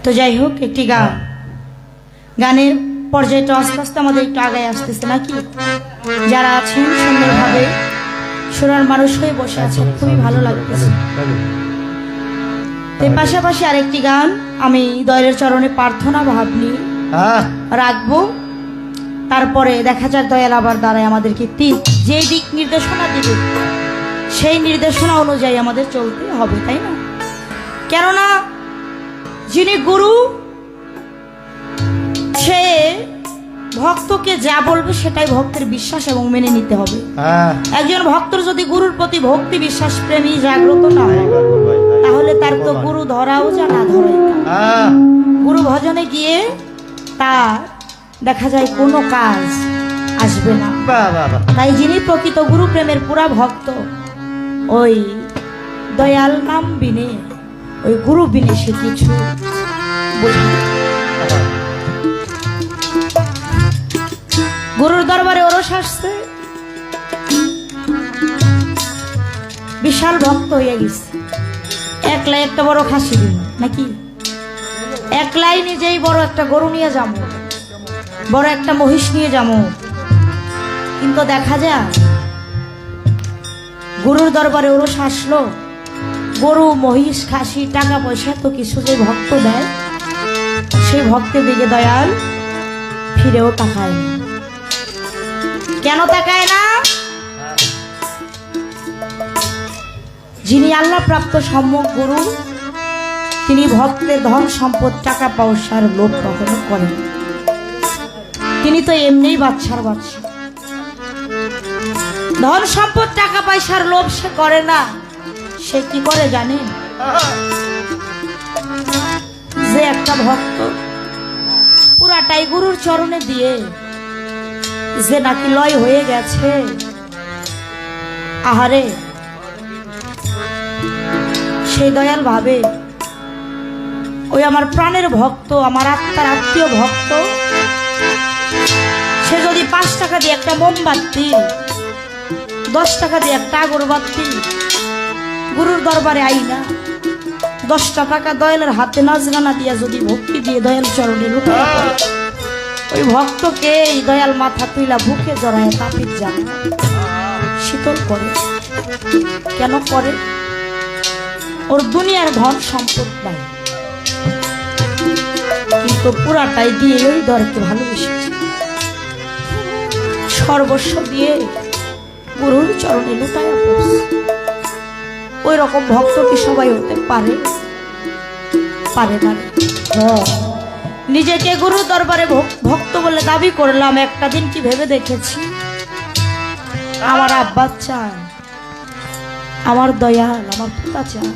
তো যাই হোক, একটি গান, গানের পর্যায়টা আস্তে আস্তে আমাদের একটু আগায় আসতেছে নাকি? যারা আছেন সুন্দরভাবে সোনার মানুষ হয়ে বসে আছেন, খুবই ভালো লাগতেছে। এর পাশাপাশি আরেকটি গান আমি দয়ালের চরণে প্রার্থনা ভাব নিয়ে রাখবো, তারপরে দেখা যাক দয়াল আবার দ্বারায় আমাদেরকে যে দিক নির্দেশনা দিবে সেই নির্দেশনা অনুযায়ী আমাদের চলতে হবে, তাই না? কেননা যিনি গুরু সে ভক্তকে যা বলবে সেটাই ভক্তের বিশ্বাস এবং মেনে নিতে হবে। একজন ভক্তর যদি গুরুর প্রতি ভক্তি বিশ্বাস প্রেমী জাগ্রত না হয় তাহলে তার তো গুরু ধরাও যা না ধরাই গুরু ভজনে গিয়ে তার দেখা যায় কোনো কাজ আসবে না। তাই যিনি প্রকৃত গুরু প্রেমের পুরা ভক্ত ওই দয়াল নাম বিনে ওই গুরু বিনে সে কিছু বোঝে না। গুরুর দরবারে ওরস আসছে, বিশাল ভক্ত হয়ে গেছে, একলাই একটা বড় খাসি দিন নাকি, একলাই নিজেই বড় একটা গরু নিয়ে যাবো, বড় একটা মহিষ নিয়ে যাবো, কিন্তু দেখা যায় গুরুর দরবারে ওরস আসলো, গরু মহিষ খাসি টাকা পয়সা তো কিছু যে ভক্ত দেয় সেই ভক্তের দিকে দয়াল ফিরেও তাকায় না। কেন তাকায় না? যিনি আল্লাহ প্রাপ্ত সম্যক গুরু তিনি ভক্তের ধন সম্পদ টাকা পয়সার লোভ কখনো করেন। তিনি তো এমনিই বাদশার বাদশা, ধন সম্পদ টাকা পয়সার লোভ সে করে না। সে কি করে জানেন? যে একটা ভক্ত পুরাটাই গুরুর চরণে দিয়ে যে নাকি লয় হয়ে গেছে, আহারে সেই দয়াল ভাবে ওই আমার প্রাণের ভক্ত, আমার আত্মার আত্মীয় ভক্ত, সে যদি 5 টাকা দিয়ে একটা মোমবাতি, 10 টাকা দিয়ে একটা আগরবাতি গুরুর দরবারে আইনা 10টা টাকা দয়ালের হাতে নাজরানা দিয়া যদি ভক্তি দিয়ে দয়াল চরণে লুটায় পড়ে, ওই ভক্তকে এই দয়াল মাথা তুইলা বুকে জড়ায় তাপিত জানা শীতল করে। কেন করে? ওর দুনিয়ার ধন সম্পদ নাই, কিন্তু পুরাটাই দিয়ে ওই দরকে ভালোবেসেছে, সর্বস্ব দিয়ে গুরুর চরণে লুটায় পড়ছে। ওই রকম ভক্ত কি সবাই হতে পারে? পারে না। নিজেকে গুরু দরবারে ভক্ত বলে দাবি করলাম, একটা দিন কি ভেবে দেখেছি আমার আব্বা চান, আমার দয়াল, আমার পিতা চান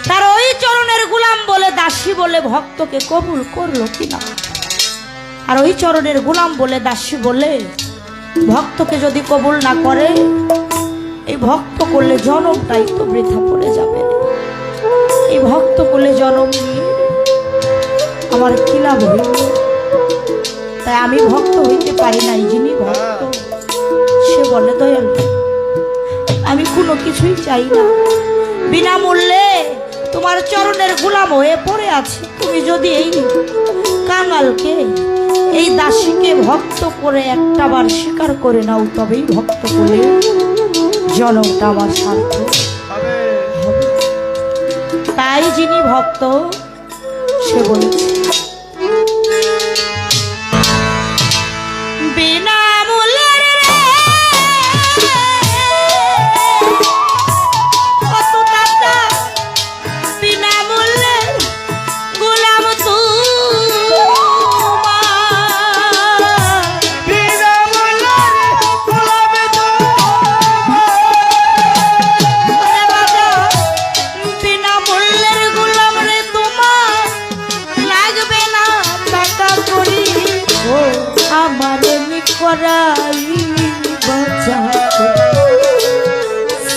তার ওই চরণের গোলাম বলে দাসী বলে ভক্তকে কবুল করলো কিনা? আর ওই চরণের গোলাম বলে দাসী বলে ভক্তকে যদি কবুল না করে, এই ভক্ত করলে জনমটাই তো বৃথা পড়ে যাবে। এই ভক্ত করলে জনম নিয়ে আমার কি লাভ হইল? তাই আমি ভক্ত হইতে পারি নাই। যিনি ভক্ত সে বলে দয়াল আমি কোনো কিছুই চাই না, বিনামূল্যে তোমার চরণের গোলাম হয়ে পড়ে আছে। তুমি যদি এই কাঙালকে, এই দাসীকে ভক্ত করে একটা বার স্বীকার করে নাও, তবেই ভক্ত করে জনমটা আমার সার্থক হবে। তাই যিনি ভক্ত সে বলেছে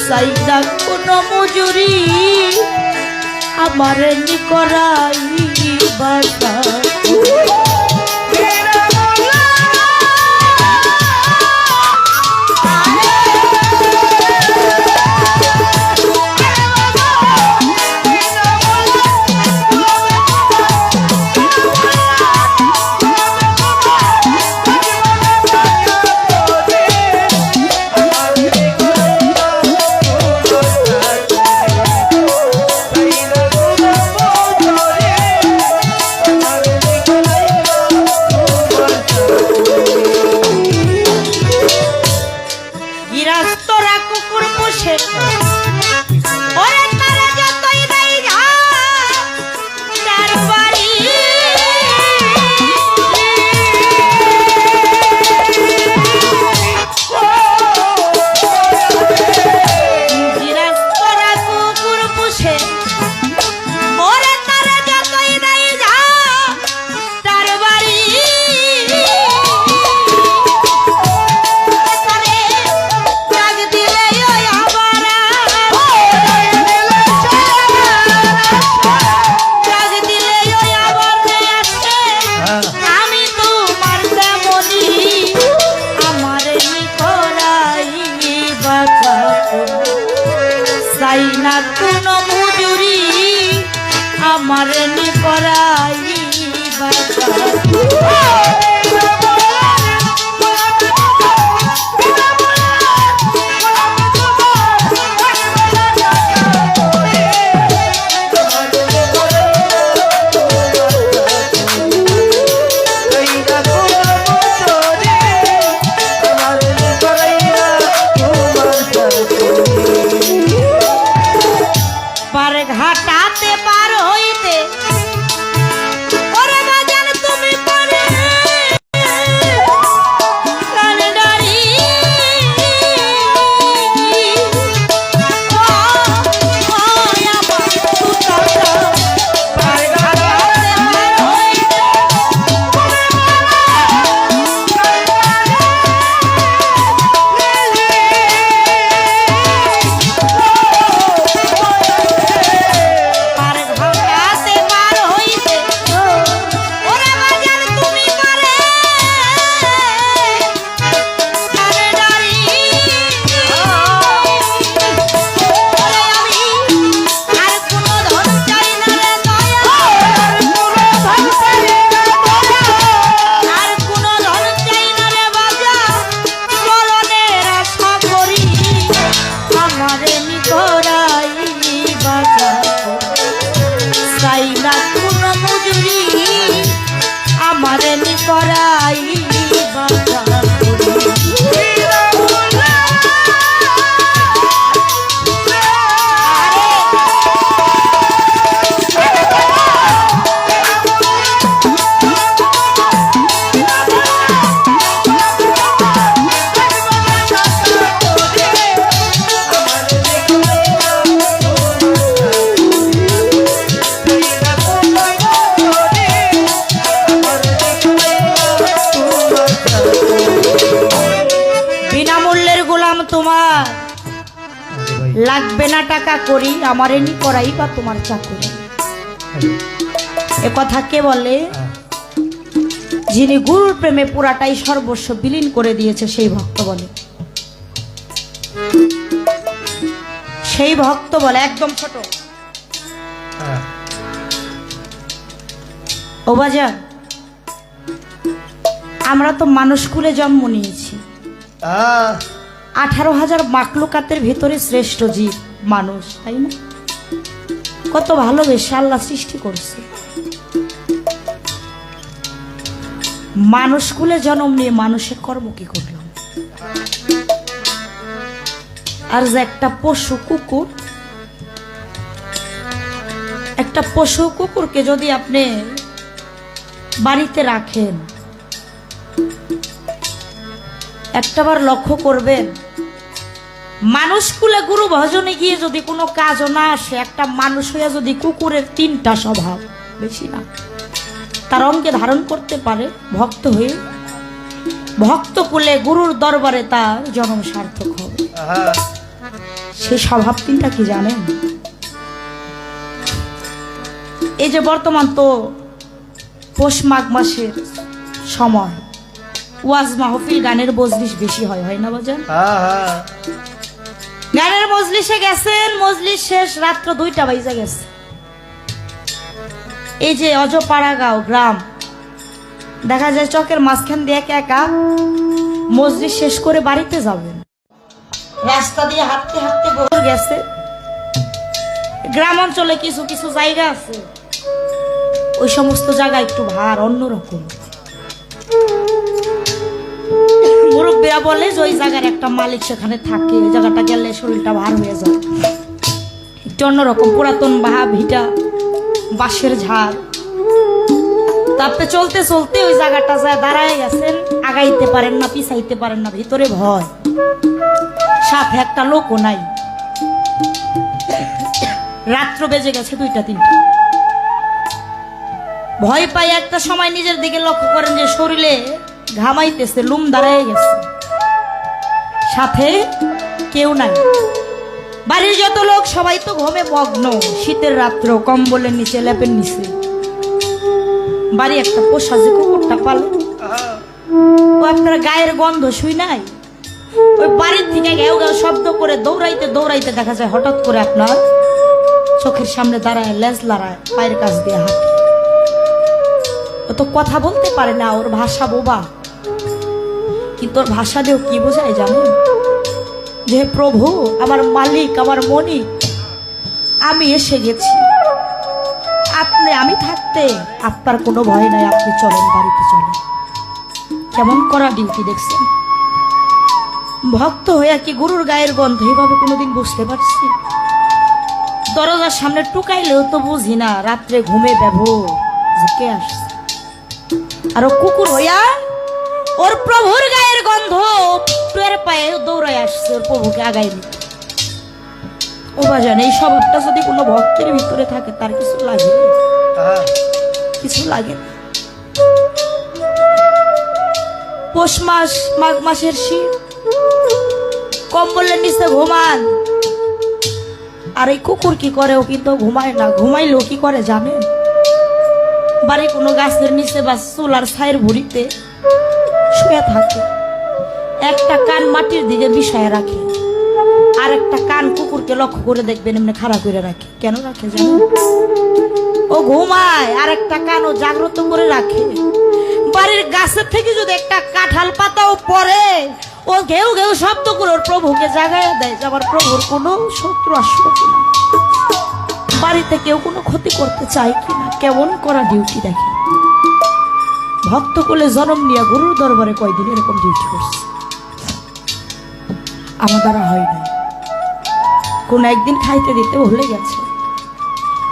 সাইদা কোন মজুরি আমার নিকরাই বাসা। পুষে ওরে তারা যতই দেই যা তার বাড়ি জিরাজ করা কুকুর পুষে ওরে তারা যতই দেই যা তার বাড়ি তারে ডাক দিলে ওই আবার ডাক দিলে ওই আবার আসে আমি তোমার তেমনি আমার নিকরাই বাঁচা চাই না কোনো মজুরি আমার নিকরাই বাঁচা পার ঘাটাতে পার হইতে ওরে বাজান তুমি পারে কানে ডারি ও আমার সুতাটা পার ঘাটাতে পার হইতে পার ঘাটাতে পার হইতে ওরে বাজান তুমি পারে কানে ডারি ওরে আমি আর কোনো ধন চাই না রে দয়া আর কোনো ধন চাই না রে বাজা মরণের আশা করি আমারে নিকরাই বাজা চাই না কোনো মজুরি আমারে নিকরাই বাজা বিনামূল্যের গোলাম তোমার লাগবে না টাকা করি আমারে নি করাই বা তোমার চাকরি এ কথা কে বলে যিনি গুরুর প্রেমে পুরাটাই সর্বস্ব বিলীন করে দিয়েছে সেই ভক্ত বলে সেই ভক্ত বলে একদম ছোট ও বাজার আমরা তো মানুষ কুলে জন্ম নিয়েছি 18,000 মাকলুকাতের ভেতরে শ্রেষ্ঠ জীব মানুষ তাই না কত ভালোবেসে আল্লাহ সৃষ্টি করছে মানুষ কুলে জন্ম নিয়ে মানুষের কর্ম কি করলাম আর যে একটা পশু কুকুরকে যদি আপনি বাড়িতে রাখেন একটাবার লক্ষ্য করবেন মানুষ কুলে গুরু ভজনে গিয়ে যদি কোনো কাজও না আসে একটা মানুষ হইয়া যদি কুকুরের 3টা স্বভাব বেশি না তার অঙ্গে ধারণ করতে পারে ভক্ত হয়ে ভক্ত কুলে গুরুর দরবারে তার জন্ম সার্থক হবে সেই স্বভাব 3টা কি জানেন এই যে বর্তমান তো পৌষ মাঘ মাসের সময় ওয়াজ মাহফিল গানের মজলিস বেশি হয় না বাজান গানের মজলিসে গেছেন মজলিস শেষ রাত্র 2টা বাজে গেছে এই যে অজপাড়াগাঁও গ্রাম দেখা যায় চকের মাঝখান দিয়ে একা মজলিস শেষ করে বাড়িতে যাবেন রাস্তা দিয়ে হাঁটতে হাঁটতে বহু গেছে গ্রাম অঞ্চলে কিছু কিছু জায়গা আছে ওই সমস্ত জায়গা একটু ভার অন্যরকম মুরব্বীরা বলে যে ওই জায়গার একটা মালিক সেখানে থাকে, ওই জায়গাটা গেলে শরীরটা ভার হয়ে যায়। একটু অন্যরকম পুরাতন বাহা ভিটা বাঁশের ঝাড়। তারপরে চলতে চলতে ওই জায়গাটা যায় দাঁড়ায় গেছেন, আগাইতে পারেন না, পিছাইতে পারেন না, ভিতরে ভয়, সাথে একটা লোকও নাই। রাত্র বেজে গেছে 2টা-3টা। ভয় পাই একটা সময় নিজের দিকে লক্ষ্য করেন যে শরীরে ঘামাইতেছে, লুম দাঁড়ায় গেছে, সাথে কেউ নাই। বাড়ির যত লোক সবাই তো ঘুমে মগ্ন, শীতের রাত্র, কম্বলের নিচে, লেপের নিচে। বাড়ি একটা পোষা যে কুকুরটা পালে, ও আপনার গায়ের গন্ধ শুই নাই, ওই বাড়ির থেকে ঘেউ ঘেউ শব্দ করে দৌড়াইতে দৌড়াইতে দেখা যায় হঠাৎ করে আপনার চোখের সামনে দাঁড়ায়, লেজ লড়ায়, পায়ের কাছ দিয়ে হাঁটে। ও তো কথা বলতে পারে না, ওর ভাষা বোবা, কিন্তু ওর ভাষা দিয়েও কি বোঝায় জানেন? যে প্রভু, আমার মালিক, আমার মনিক, আমি এসে গেছি, আপনি আমি থাকতে আপনার কোনো ভয় নাই, আপনি চলেন, বাড়িতে চলেন। কেমন করা ডিউটি দেখছেন? ভক্ত হয়ে কি গুরুর গায়ের গন্ধ এইভাবে কোনোদিন বুঝতে পারছি? দরজার সামনে টুকাইলেও তো বুঝি না, রাত্রে ঘুমে ব্যবহ যে কে আসছে। আর ও কুকুর হইয়া ওর প্রভুর গায়ের গন্ধ টের পায়ে দৌড়ায় আসছে ওর প্রভুকে আগাই দিতে। ও বাজান, এই স্বভাবটা যদি কোনো ভক্তের ভিতরে থাকে তার কিছু লাগে, কিছু লাগে না। পৌষ মাস, মাঘ মাসের শীত, কম্বলের নিচে ঘুমান। আর এই কুকুর কি করে? ও কিন্তু ঘুমায় না, ঘুমাইলেও কি করে জানেন? বাড়ি কোনো গাছের নিচে বা চুলার ছায়ের ভুড়িতে শুয়ে থাকে, একটা কান মাটির দিকে বিষয়ে রাখে, আর একটা কান কুকুরকে লক্ষ্য করে দেখবেন এমনি খাড়া করে রাখে। কেন রাখে জানেন? ও ঘুমায়, আর একটা কান ও জাগ্রত করে রাখে। বাড়ির গাছের থেকে যদি একটা কাঁঠাল পাতাও পড়ে, ও ঘেউ ঘেউ শব্দ করে ওর প্রভুকে জাগাইয়া দেয় যে আমার প্রভুর কোনো শত্রু আসলো কিনা, বাড়িতে কেউ কোনো ক্ষতি করতে চায় কিনা। কেমন করা ডিউটি দেখে। ভক্ত কোলে জন্ম নিয়ে গুরুর দরবারে কয়দিন এরকম ডিউটি করছে, আমার দ্বারা হয় নাই। কোন একদিন খাইতে দিতে ভুলে গেছে,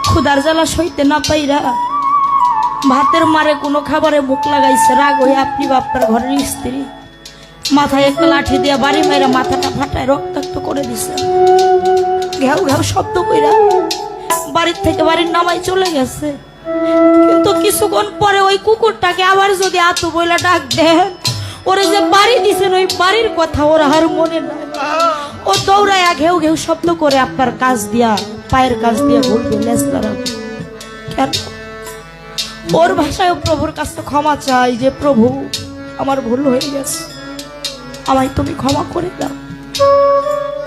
ক্ষুধার জ্বালা সইতে না পাইরা ভাতের মারে কোনো খাবারে মুখ লাগাইছে, রাগ হয়ে আপনি বা আপনার ঘরের স্ত্রী মাথায় একটা লাঠি দিয়ে বাড়ি মেরে মাথাটা ফাটায় রক্তাক্ত করে দিছে। ঘেউ ঘেউ শব্দ কইরা বাড়ির থেকে বাড়ির নামাই চলে গেছে। কিন্তু কিছুক্ষণ পরে ওই কুকুরটাকে আবার যদি আতু বইলা ডাক দেন, ওরে যে বাড়ি দিছেন ওই বাড়ির কথা ওর আর মনে নাই। ও দৌড়ায় ঘেউ ঘেউ শব্দ করে আপনার কাজ দিয়া, পায়ের কাজ দিয়া ঘুরবে, লেজ লড়াবে। কেন? ওর ভাষায় প্রভুর কাছে ক্ষমা চাই যে প্রভু আমার ভুল হয়ে গেছে, আমায় তুমি ক্ষমা করে দাও।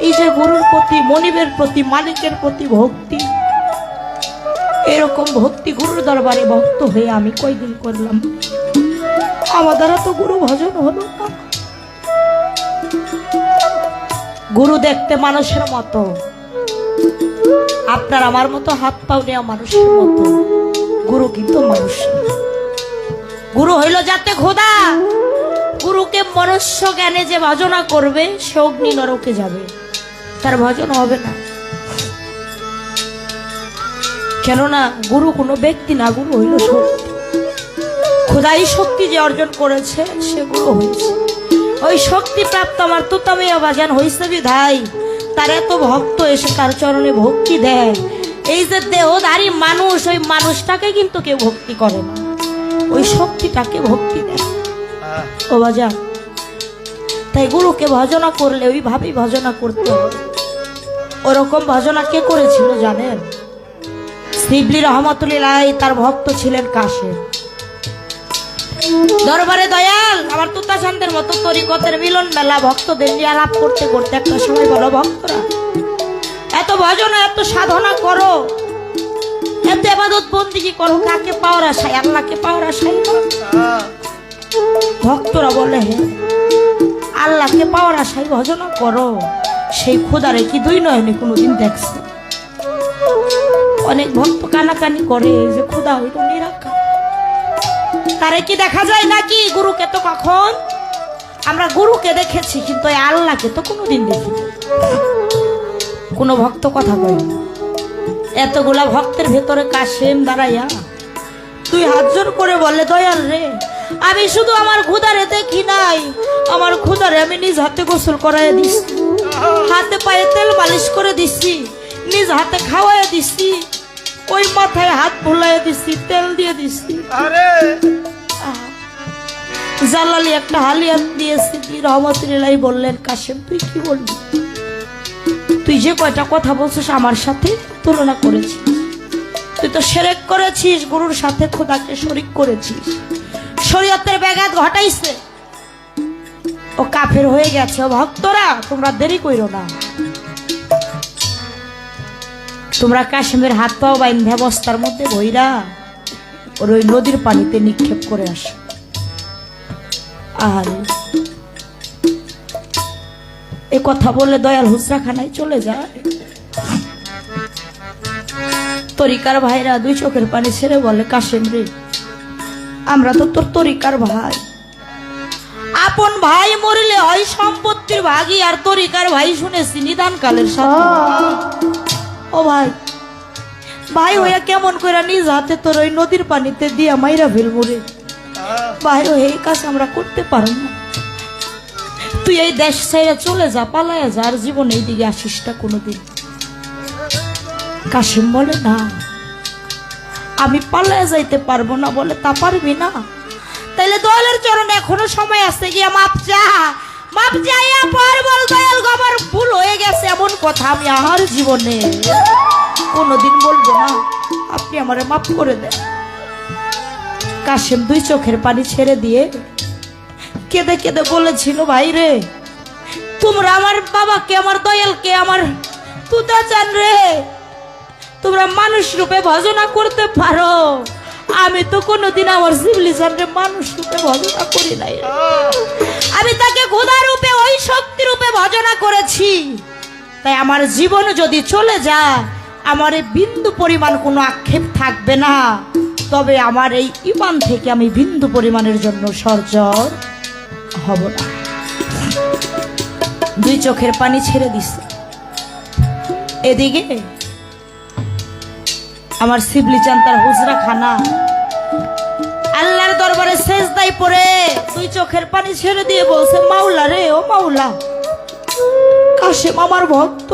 এই যে গুরুর প্রতি, মনিবের প্রতি, মালিকের প্রতি ভক্তি, এরকম ভক্তি গুরুর দরবারে ভক্ত হয়ে আমি কয়দিন করলাম, আমার দ্বারা তো গুরু ভজন হলো না। গুরু দেখতে মানুষের মতো, আপনার আমার মতো হাত পাও নেওয়া মানুষের মতো, গুরু কিন্তু মানুষ না। গুরু হইল যাতে খোদা। গুরুকে মনুষ্য জ্ঞানে যে ভজনা করবে সে অগ্নি নরকে যাবে, তার ভজন হবে না। কেননা গুরু কোনো ব্যক্তি না, গুরু হইল শক্তি। খোদাই শক্তি যে অর্জন করেছে সে গুরু হয়েছে। ওই শক্তি প্রাপ্ত আমার তুতামিয়া বাজান হয়েছে বিধাই তার এত ভক্ত এসে তার চরণে ভক্তি দেয়। এই যে দেহধারী মানুষ, ওই মানুষটাকে কিন্তু কেউ ভক্তি করে না, ওই শক্তিটাকে ভক্তি দেয়। ও বাজান, তাই গুরুকে ভজনা করলে ওইভাবেই ভজনা করতে হবে। ওরকম ভজনা কে করেছিল জানেন? শিবলি রহমতুল্লাহ, তার ভক্ত ছিলেন কাশেম। দরবারে দয়াল আমার তুতা চান্দের মতো তরিকতের মিলন মেলা, ভক্তদের নিয়ে আলাপ করতে করতে একটা সময় বলো, ভক্তরা এত ভজনা এত সাধনা করো, এত ইবাদত বন্দেগী করো, কাকে পাওয়ার আশায়? আল্লাহকে পাওয়ার আশায় না। ভক্তরা বলে হ্যাঁ, আল্লাহকে পাওয়ার আশায় ভজনা করো। সেই খোদারে কি দুই নয়নে কোনোদিন দেখছে? অনেক ভক্ত কানাকানি করে যে খোদা হইল নিরাকার, তারে কি দেখা যায় নাকি? গুরুকে তো কখন আমরা গুরুকে দেখেছি, কিন্তু এই আল্লাহকে তো কোনোদিন দেখিনি। কোনো ভক্ত কথা কয় না। এতগুলা ভক্তের ভেতরে কাশেম দাঁড়াইয়া তুই হাত জোর করে বলে, দয়াল রে, আমি শুধু আমার ক্ষুধারে দেখি নাই, আমার ক্ষুধারে আমি নিজ হাতে গোসল করাইয়া দিছি, হাতে পায়ে তেল মালিশ করে দিছি, নিজ হাতে খাওয়াইয়া দিছি, ওই মাথায় হাত ভুলাইয়া দিছি, তেল দিয়ে দিছি। জালালি একটা হালিয়াত দিয়েছি। রহমতুল্লাহ বললেন, কাশেম তুই কি বলবি? তুই যে কয়টা কথা বলছিস আমার সাথে তুলনা করেছিস, তুই তো শিরক করেছিস, গুরুর সাথে খোদাকে শরীক করেছিস, শরীয়তের ব্যাঘাত ঘটাইছে, ও কাফের হয়ে গেছে। ও ভক্তরা, তোমরা দেরি কইরো না, তোমরা কাশেমের হাত পাও বাইন্ধা বস্তার মধ্যে বইরা ওর ওই নদীর পানিতে নিক্ষেপ করে আসো। আরে এ কথা বলে দয়াল হুজরাখানায় চলে যায়। তরিকার ভাইরা দুই চোখের পানি ছেড়ে বলে, কাশেম রে, আমরা তো তোর তরিকার ভাই, আপন ভাই মরিলে হয় সম্পত্তির ভাগী, আর তরিকার ভাই শুনেছি নিদান কালের সাথে। ও ভাই, ভাই হইয়া কেমন করে নিজ হাতে তোর ওই নদীর পানিতে দিয়া মাইরা ফেলবো রে? ভাই এই কাজ আমরা করতে পারব না, তুই এই দেশ ছেড়ে চলে যা, পালায়া যা, আর জীবন এই দিকে আসিস না কোনোদিন। কাশেম বলে, না আমি পালায়া যাইতে পারবো না। বলে, তা পারবি না? তাইলে দয়ালের চরণে এখনো সময় আছে, গিয়া মাপ চা, মাপ চাইয়া পর বল, দয়াল গো আমার ভুল হয়ে গেছে, এমন কথা আমি আর জীবনে কোনোদিন বলবো না, আপনি আমারে মাফ করে দেন। কাশেম দুই চোখের পানি ছেড়ে দিয়ে কেঁদে কেঁদে বলেছিল, ভাই রে, তোমরা আমার বাবাকে, আমার দয়ালকে, আমার তুতা চান রে, তোমরা মানুষ রূপে ভজনা করতে পারো, আমি তো কোনোদিন আমার শিবলি চানরে মানুষ রূপে ভজনা করি নাই। আমি তাকে খোদা রূপে, ওই শক্তি রূপে ভজনা করেছি। তাই আমার জীবন যদি চলে যায়, আমার এই বিন্দু পরিমাণ কোনো আক্ষেপ থাকবে না, তবে আমার এই ঈমান থেকে আমি বিন্দু পরিমাণের জন্য সরজর হব না। দুই চোখের পানি ছেড়ে দিছে। এদিকে আমার শিবলি চান তার হুজরা খানা আল্লাহর দরবারে সেজদায় পড়ে দুই চোখের পানি ছেড়ে দিয়ে বলছে, মাওলা রে, ও মাওলা, কাশেম আমার ভক্ত,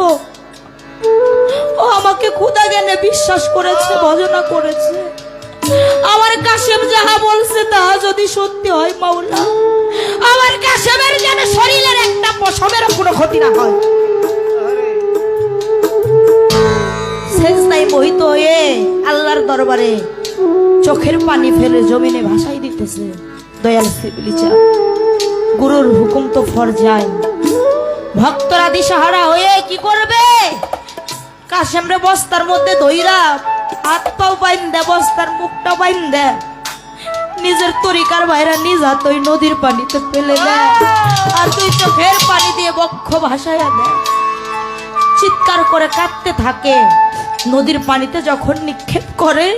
ও আমাকে খোদা জ্ঞানে বিশ্বাস করেছে, ভজনা করেছে, আমার কাশেম যাহা বলছে তাহা যদি সত্যি হয় মাওলা, আমার কাশেমের যেন শরীরের একটা পশমেরও কোনো ক্ষতি না হয়। সেজদায় মোহিত হয়ে আল্লাহর দরবারে চোখের পানি ফেলে জমিনে ভাসাই দিতেছে দয়াল শিবলি চাঁদ। গুরুর হুকুম তো ফরজাই। ভক্তরা দিশাহারা হয়ে কি করবে? কাশেমরে বস্তার মধ্যে ধইরা হাত পাও বাইন দে, বস্তার মুখটা বাইন দে, নিজের তরিকার ভাইরা নিজ হাত ওই নদীর পানিতে ফেলে দেয়, আর তুই চোখের পানি দিয়ে বক্ষ ভাসাইয়া দেয়। চিৎকার করে কাঁদতে থাকে। নদীর পানিতে যখন নিক্ষেপ করে,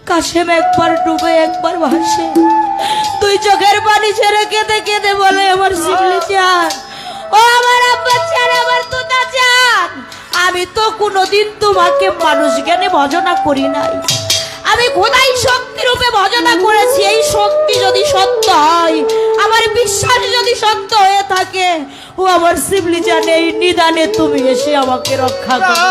কাশেম একবার ডুবে একবার ভাসে। তুই চোখের পানি ছেড়ে কেঁদে কেঁদে বলে, আমার শিবলি চান, ও আমার আব্বা চান, আমার তোতা চান, আমি তো কোনোদিন তোমাকে মানুষ জ্ঞানে ভজনা করি নাই, আমি খোদাই শক্তি রূপে ভজনা করেছি। এই শক্তি যদি সত্য হয়, আমার বিশ্বাস যদি সত্য হয়ে থাকে, ও আমার শিবলি চান, এই নিদানে তুমি এসে আমাকে রক্ষা করো।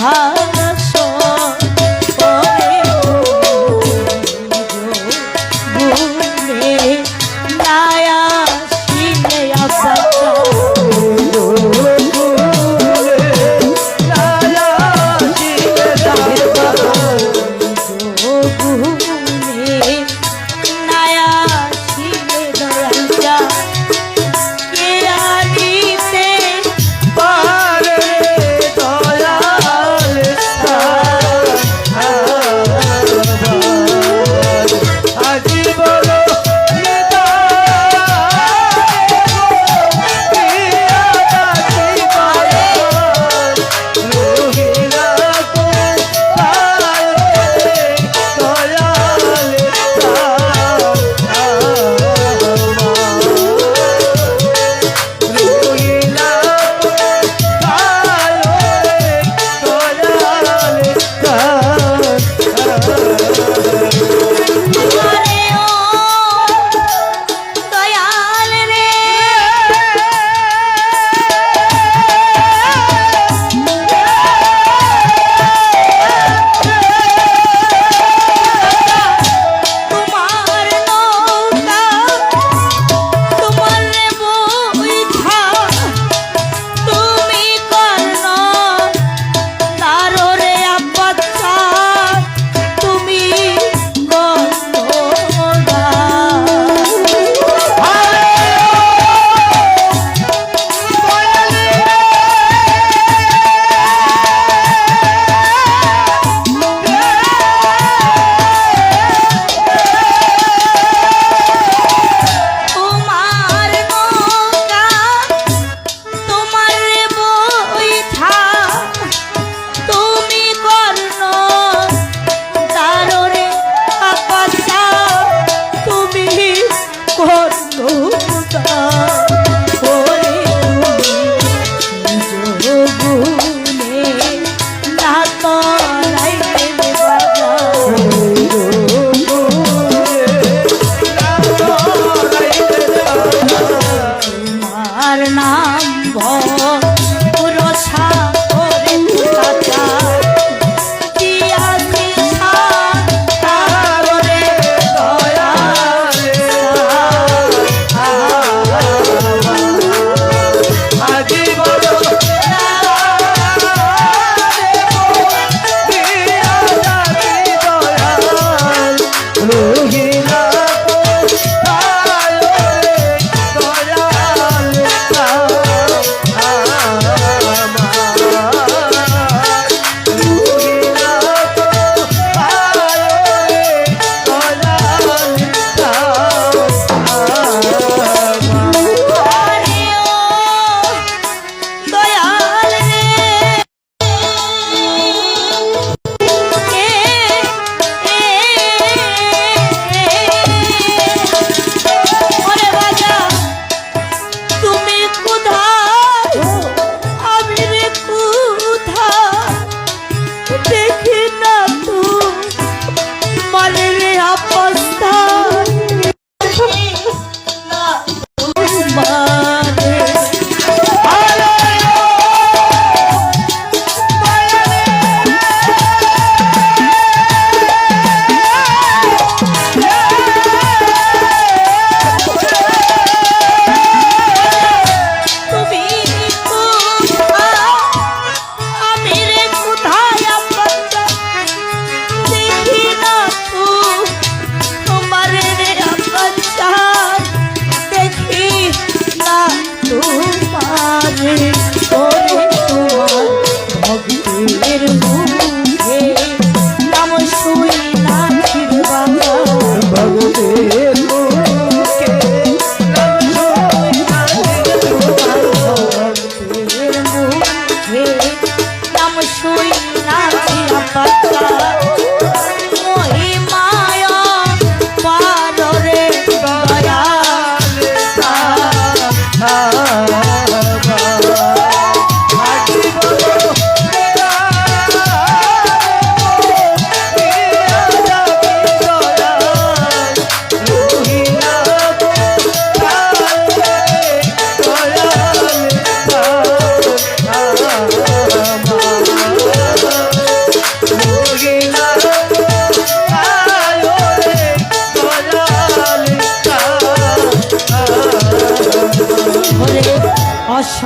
ভাসো ওরে ভুলে নায়া শিলে আপাতা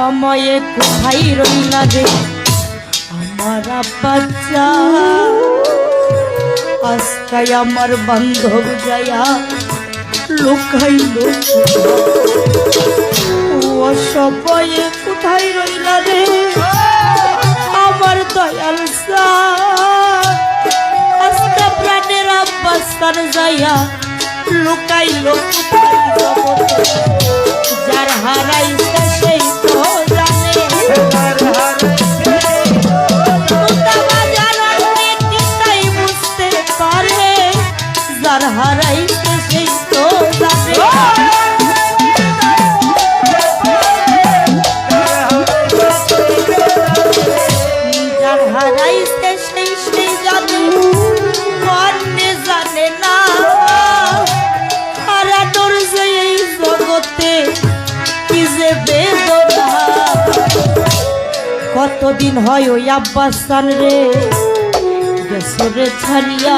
সময়ে কোথায় রইলা রে আমার বাচ্চা আজকাই আমার বান্ধব যায়া লুকাইল ও সময়ে কোথায় রইলা রে আমার দয়াল আজকা প্রাণের আব্বাস্তার যাইয়া লুকাইল কোথায় জগতে যার হারাইছে সেই তো জানে বুঝতে পারে যার হারাইছে সেই তো জানে যার হারাইছে সেই সেই জানে অন্যে জানে না হারানোর যে এই জগতে কি যে বেদনা কতদিন হয় ওই আব্বাসান রে গেছে রে ছাড়িয়া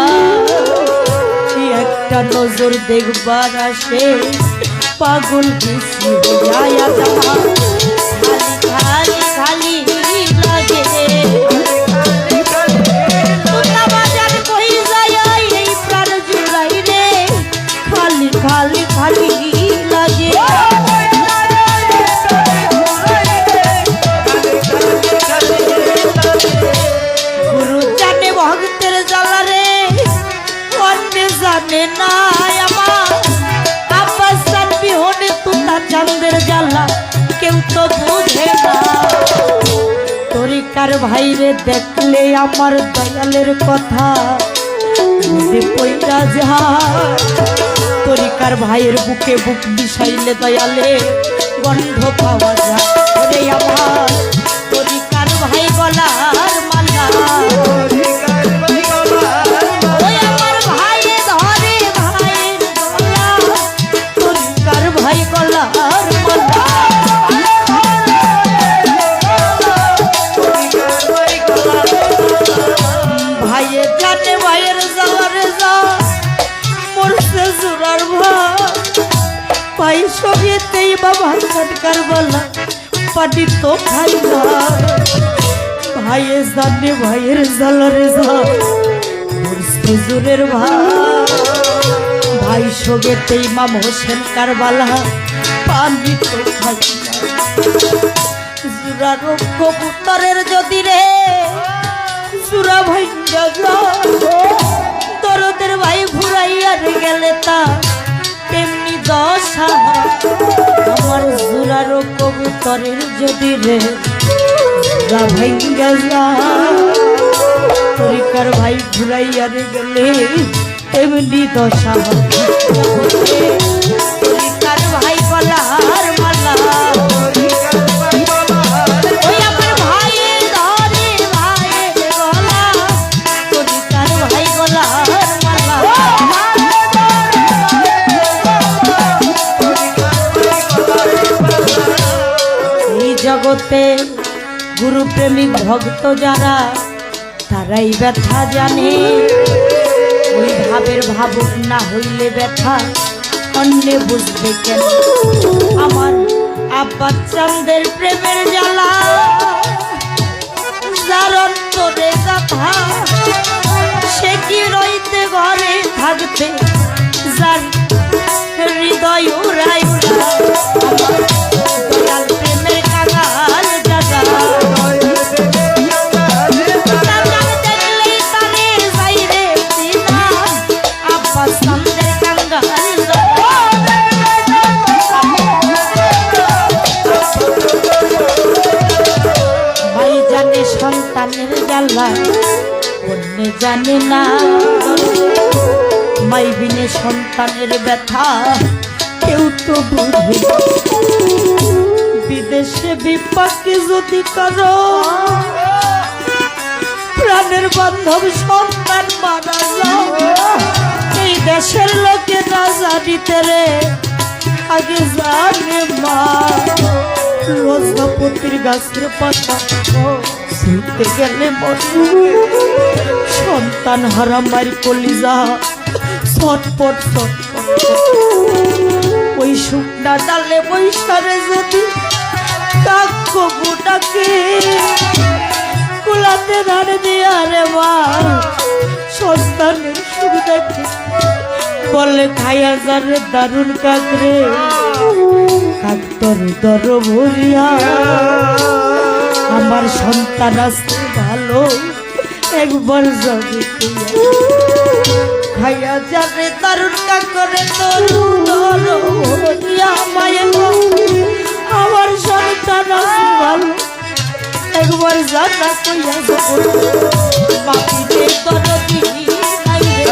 একটা নজর দেখবার আসে পাগল বেশি হইয়া যাওয়া খালি খালি খালি লাগে বাজার কই যায় এই প্রাণ জুড়াই রে খালি খালি খালি লাগে গুরু জানে ভক্তের জ্বালা রে অন্যে জানে না আমার আব্বাস জান বিহনে তুতা চাঁদের জ্বালা কেউ তো বুঝে না তরিকার ভাইরে দেখলে আমার দয়ালের কথা মনে পইরা যায় তরিকার ভাইয়ের বুকে বুক বিষাইলে দয়ালে গন্ধ পাওয়া যায় ওরে আমার তরিকার ভাই গলার মালা ওই আমার ভাইয়ে ধরে ভাইয়ের গলা তরিকার ভাই গলার মালা ভাইয়ে জানে ভাইয়ের জ্বালারে যা মরছে জোরার ভাই সঙ্গেতেই বাবা সরকার বলা পানি তো খাই না ভাইয়ে জানে ভাইয়ের জ্বালারে যা মরছে জোরের ভাই সঙ্গেতেই মাম হোসেন কারবালা পানি তো খাই না জোরার কবুতরের যদি রে সুরা ভাইয়া দরদের ভাই ঘুরাইয়ার গেলে তা তেমনি দশা আমার জুরার কবুতরের যদি রে সুরা ভাইয়া তরিকার ভাই ঘুরাইয়ার গেলে তেমনি দশা তরিকার ভাই গলার মালা জগতে গুরু প্রেমিক ভক্ত যারা তারাই ব্যথা জানে ওই ভাবের ভাবুক না হইলে ব্যথা অন্যে বুঝবে কেন আমার আব্বা চাঁদের প্রেমের জ্বালা যার অন্তরে গাথা সে কি রইতে ঘরে থাকতে যার হৃদয় উড়াই উড়া দয়াল প্রেমের কাঙাল জাগা দেখলেই তাদের বাইরে দিনা আব্বা সামনের কাঙ্গাল ভাই জানে সন্তানের জ্বালা অন্য জানে না মাই বিনে সন্তানের ব্যথা কেউ তো বুঝে বিদেশে বিপাকে যদি করো প্রাণের বান্ধব সন্তান মারা যাও এই দেশের লোকে না জানিতে রে আগে জানে মা রোজনাপতির গাছের পাতা শুনতে গেলে মনে সন্তান হারা মারি কলিজা ছটপট ছটপট ওই শুকনা ডালে বৈশারে যদি কাকু বুটাকে কুলাতে ধারে দিয়া রে মা সন্তানের সুখ দেখে বলে খাইয়া যারে দারুণ কাকরে কাকতর দর ভরিয়া আমার সন্তান আসতে ভালো একবার যাবে খাইয়া যারে দারুণ কাকরে তরু দর ভরিয়া মায়ে আমার সন্তান আসতে ভালো একবার যাত্রা কইয়া যাব বাপিতে দরদি নাই রে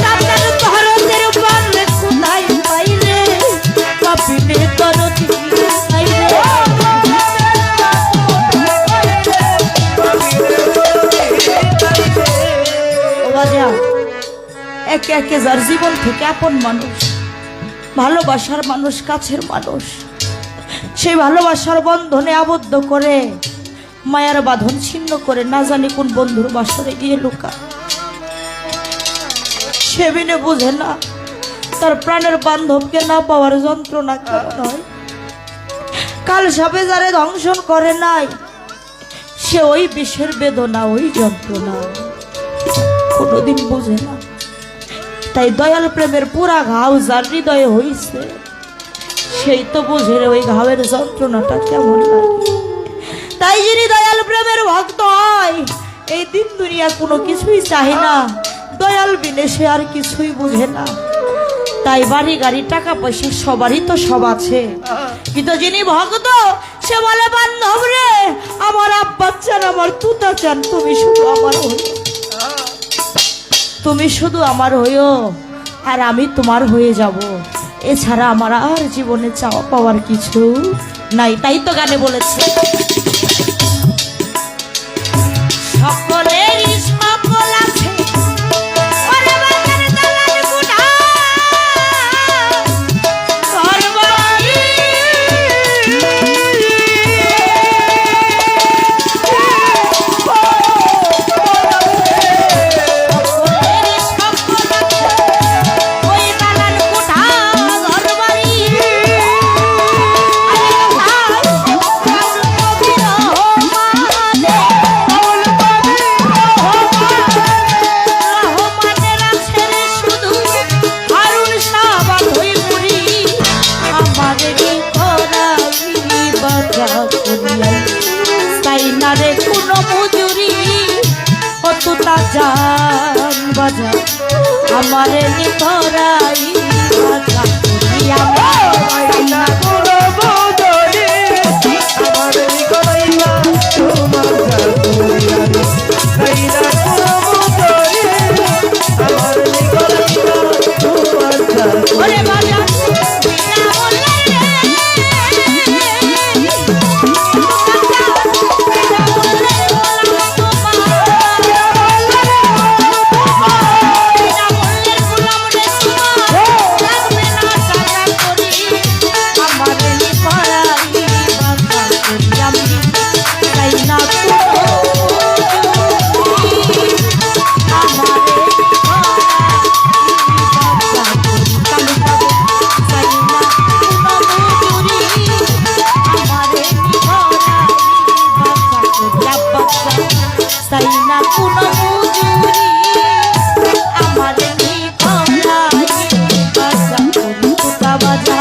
তাদের ভারতের বাংলে কোথায় পাই রে বাপিতে দরদি নাই রে ও বাজা একে একে যার জীবন থেকে আপন মানুষ ভালোবাসার মানুষ কাছের মানুষ সেই ভালোবাসার বন্ধনে আবদ্ধ করে মায়ার বাঁধন ছিন্ন করে না জানি কোন বন্ধুর বাসরে গিয়ে লুকা সে বিনে বুঝে না তার প্রাণের বান্ধবকে না পাওয়ার যন্ত্রণা কেমন হয়। কাল সাপে যারে ধ্বংসন করে নাই সে ওই বিষের বেদনা ওই যন্ত্রণা কোনোদিন বুঝে না। তাই দয়াল প্রেমের পুরা ঘাও যার হৃদয়ে হইছে সেই তো বুঝে ওই ঘাওয়ের যন্ত্রণাটা কেমন লাগে। তাই যিনি দয়াল প্রেমের ভক্ত হয় এই দিন দুনিয়া কোনো কিছুই চাহে না, দয়াল বিনে সে আর কিছুই বুঝে না। তাই বাড়ি গাড়ি টাকা পয়সা সবারই তো সব আছে, কিন্তু যিনি ভক্ত সে বলে বান্ধব রে আমার আব্বা চান আমার তুতা চান তুমি শুধু আমার হইও, তুমি শুধু আমার হইও আর আমি তোমার হয়ে যাব, এছাড়া আমার আর জীবনে চাওয়া পাওয়ার কিছু নাই। তাই তো গানে বলেছে সকলেরই সকল আছে ওরে বাজার দালাল গুনা সর্বই সকলেরই সকল আছে ওই দালাল গুনা সর্বই রে কোনো মজুরি কতটা জান বাজা আমারে নিতরাই বাজা করিয়া ওরে বাজা তাই না কোনো মজুরি আমার বাজা করি তুতা বাজা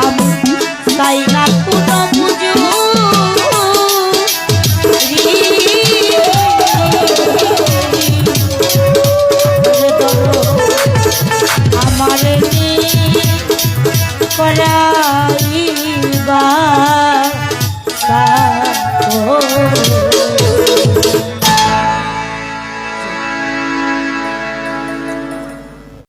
আমি তাই না কোনো মজুরি আমার করাই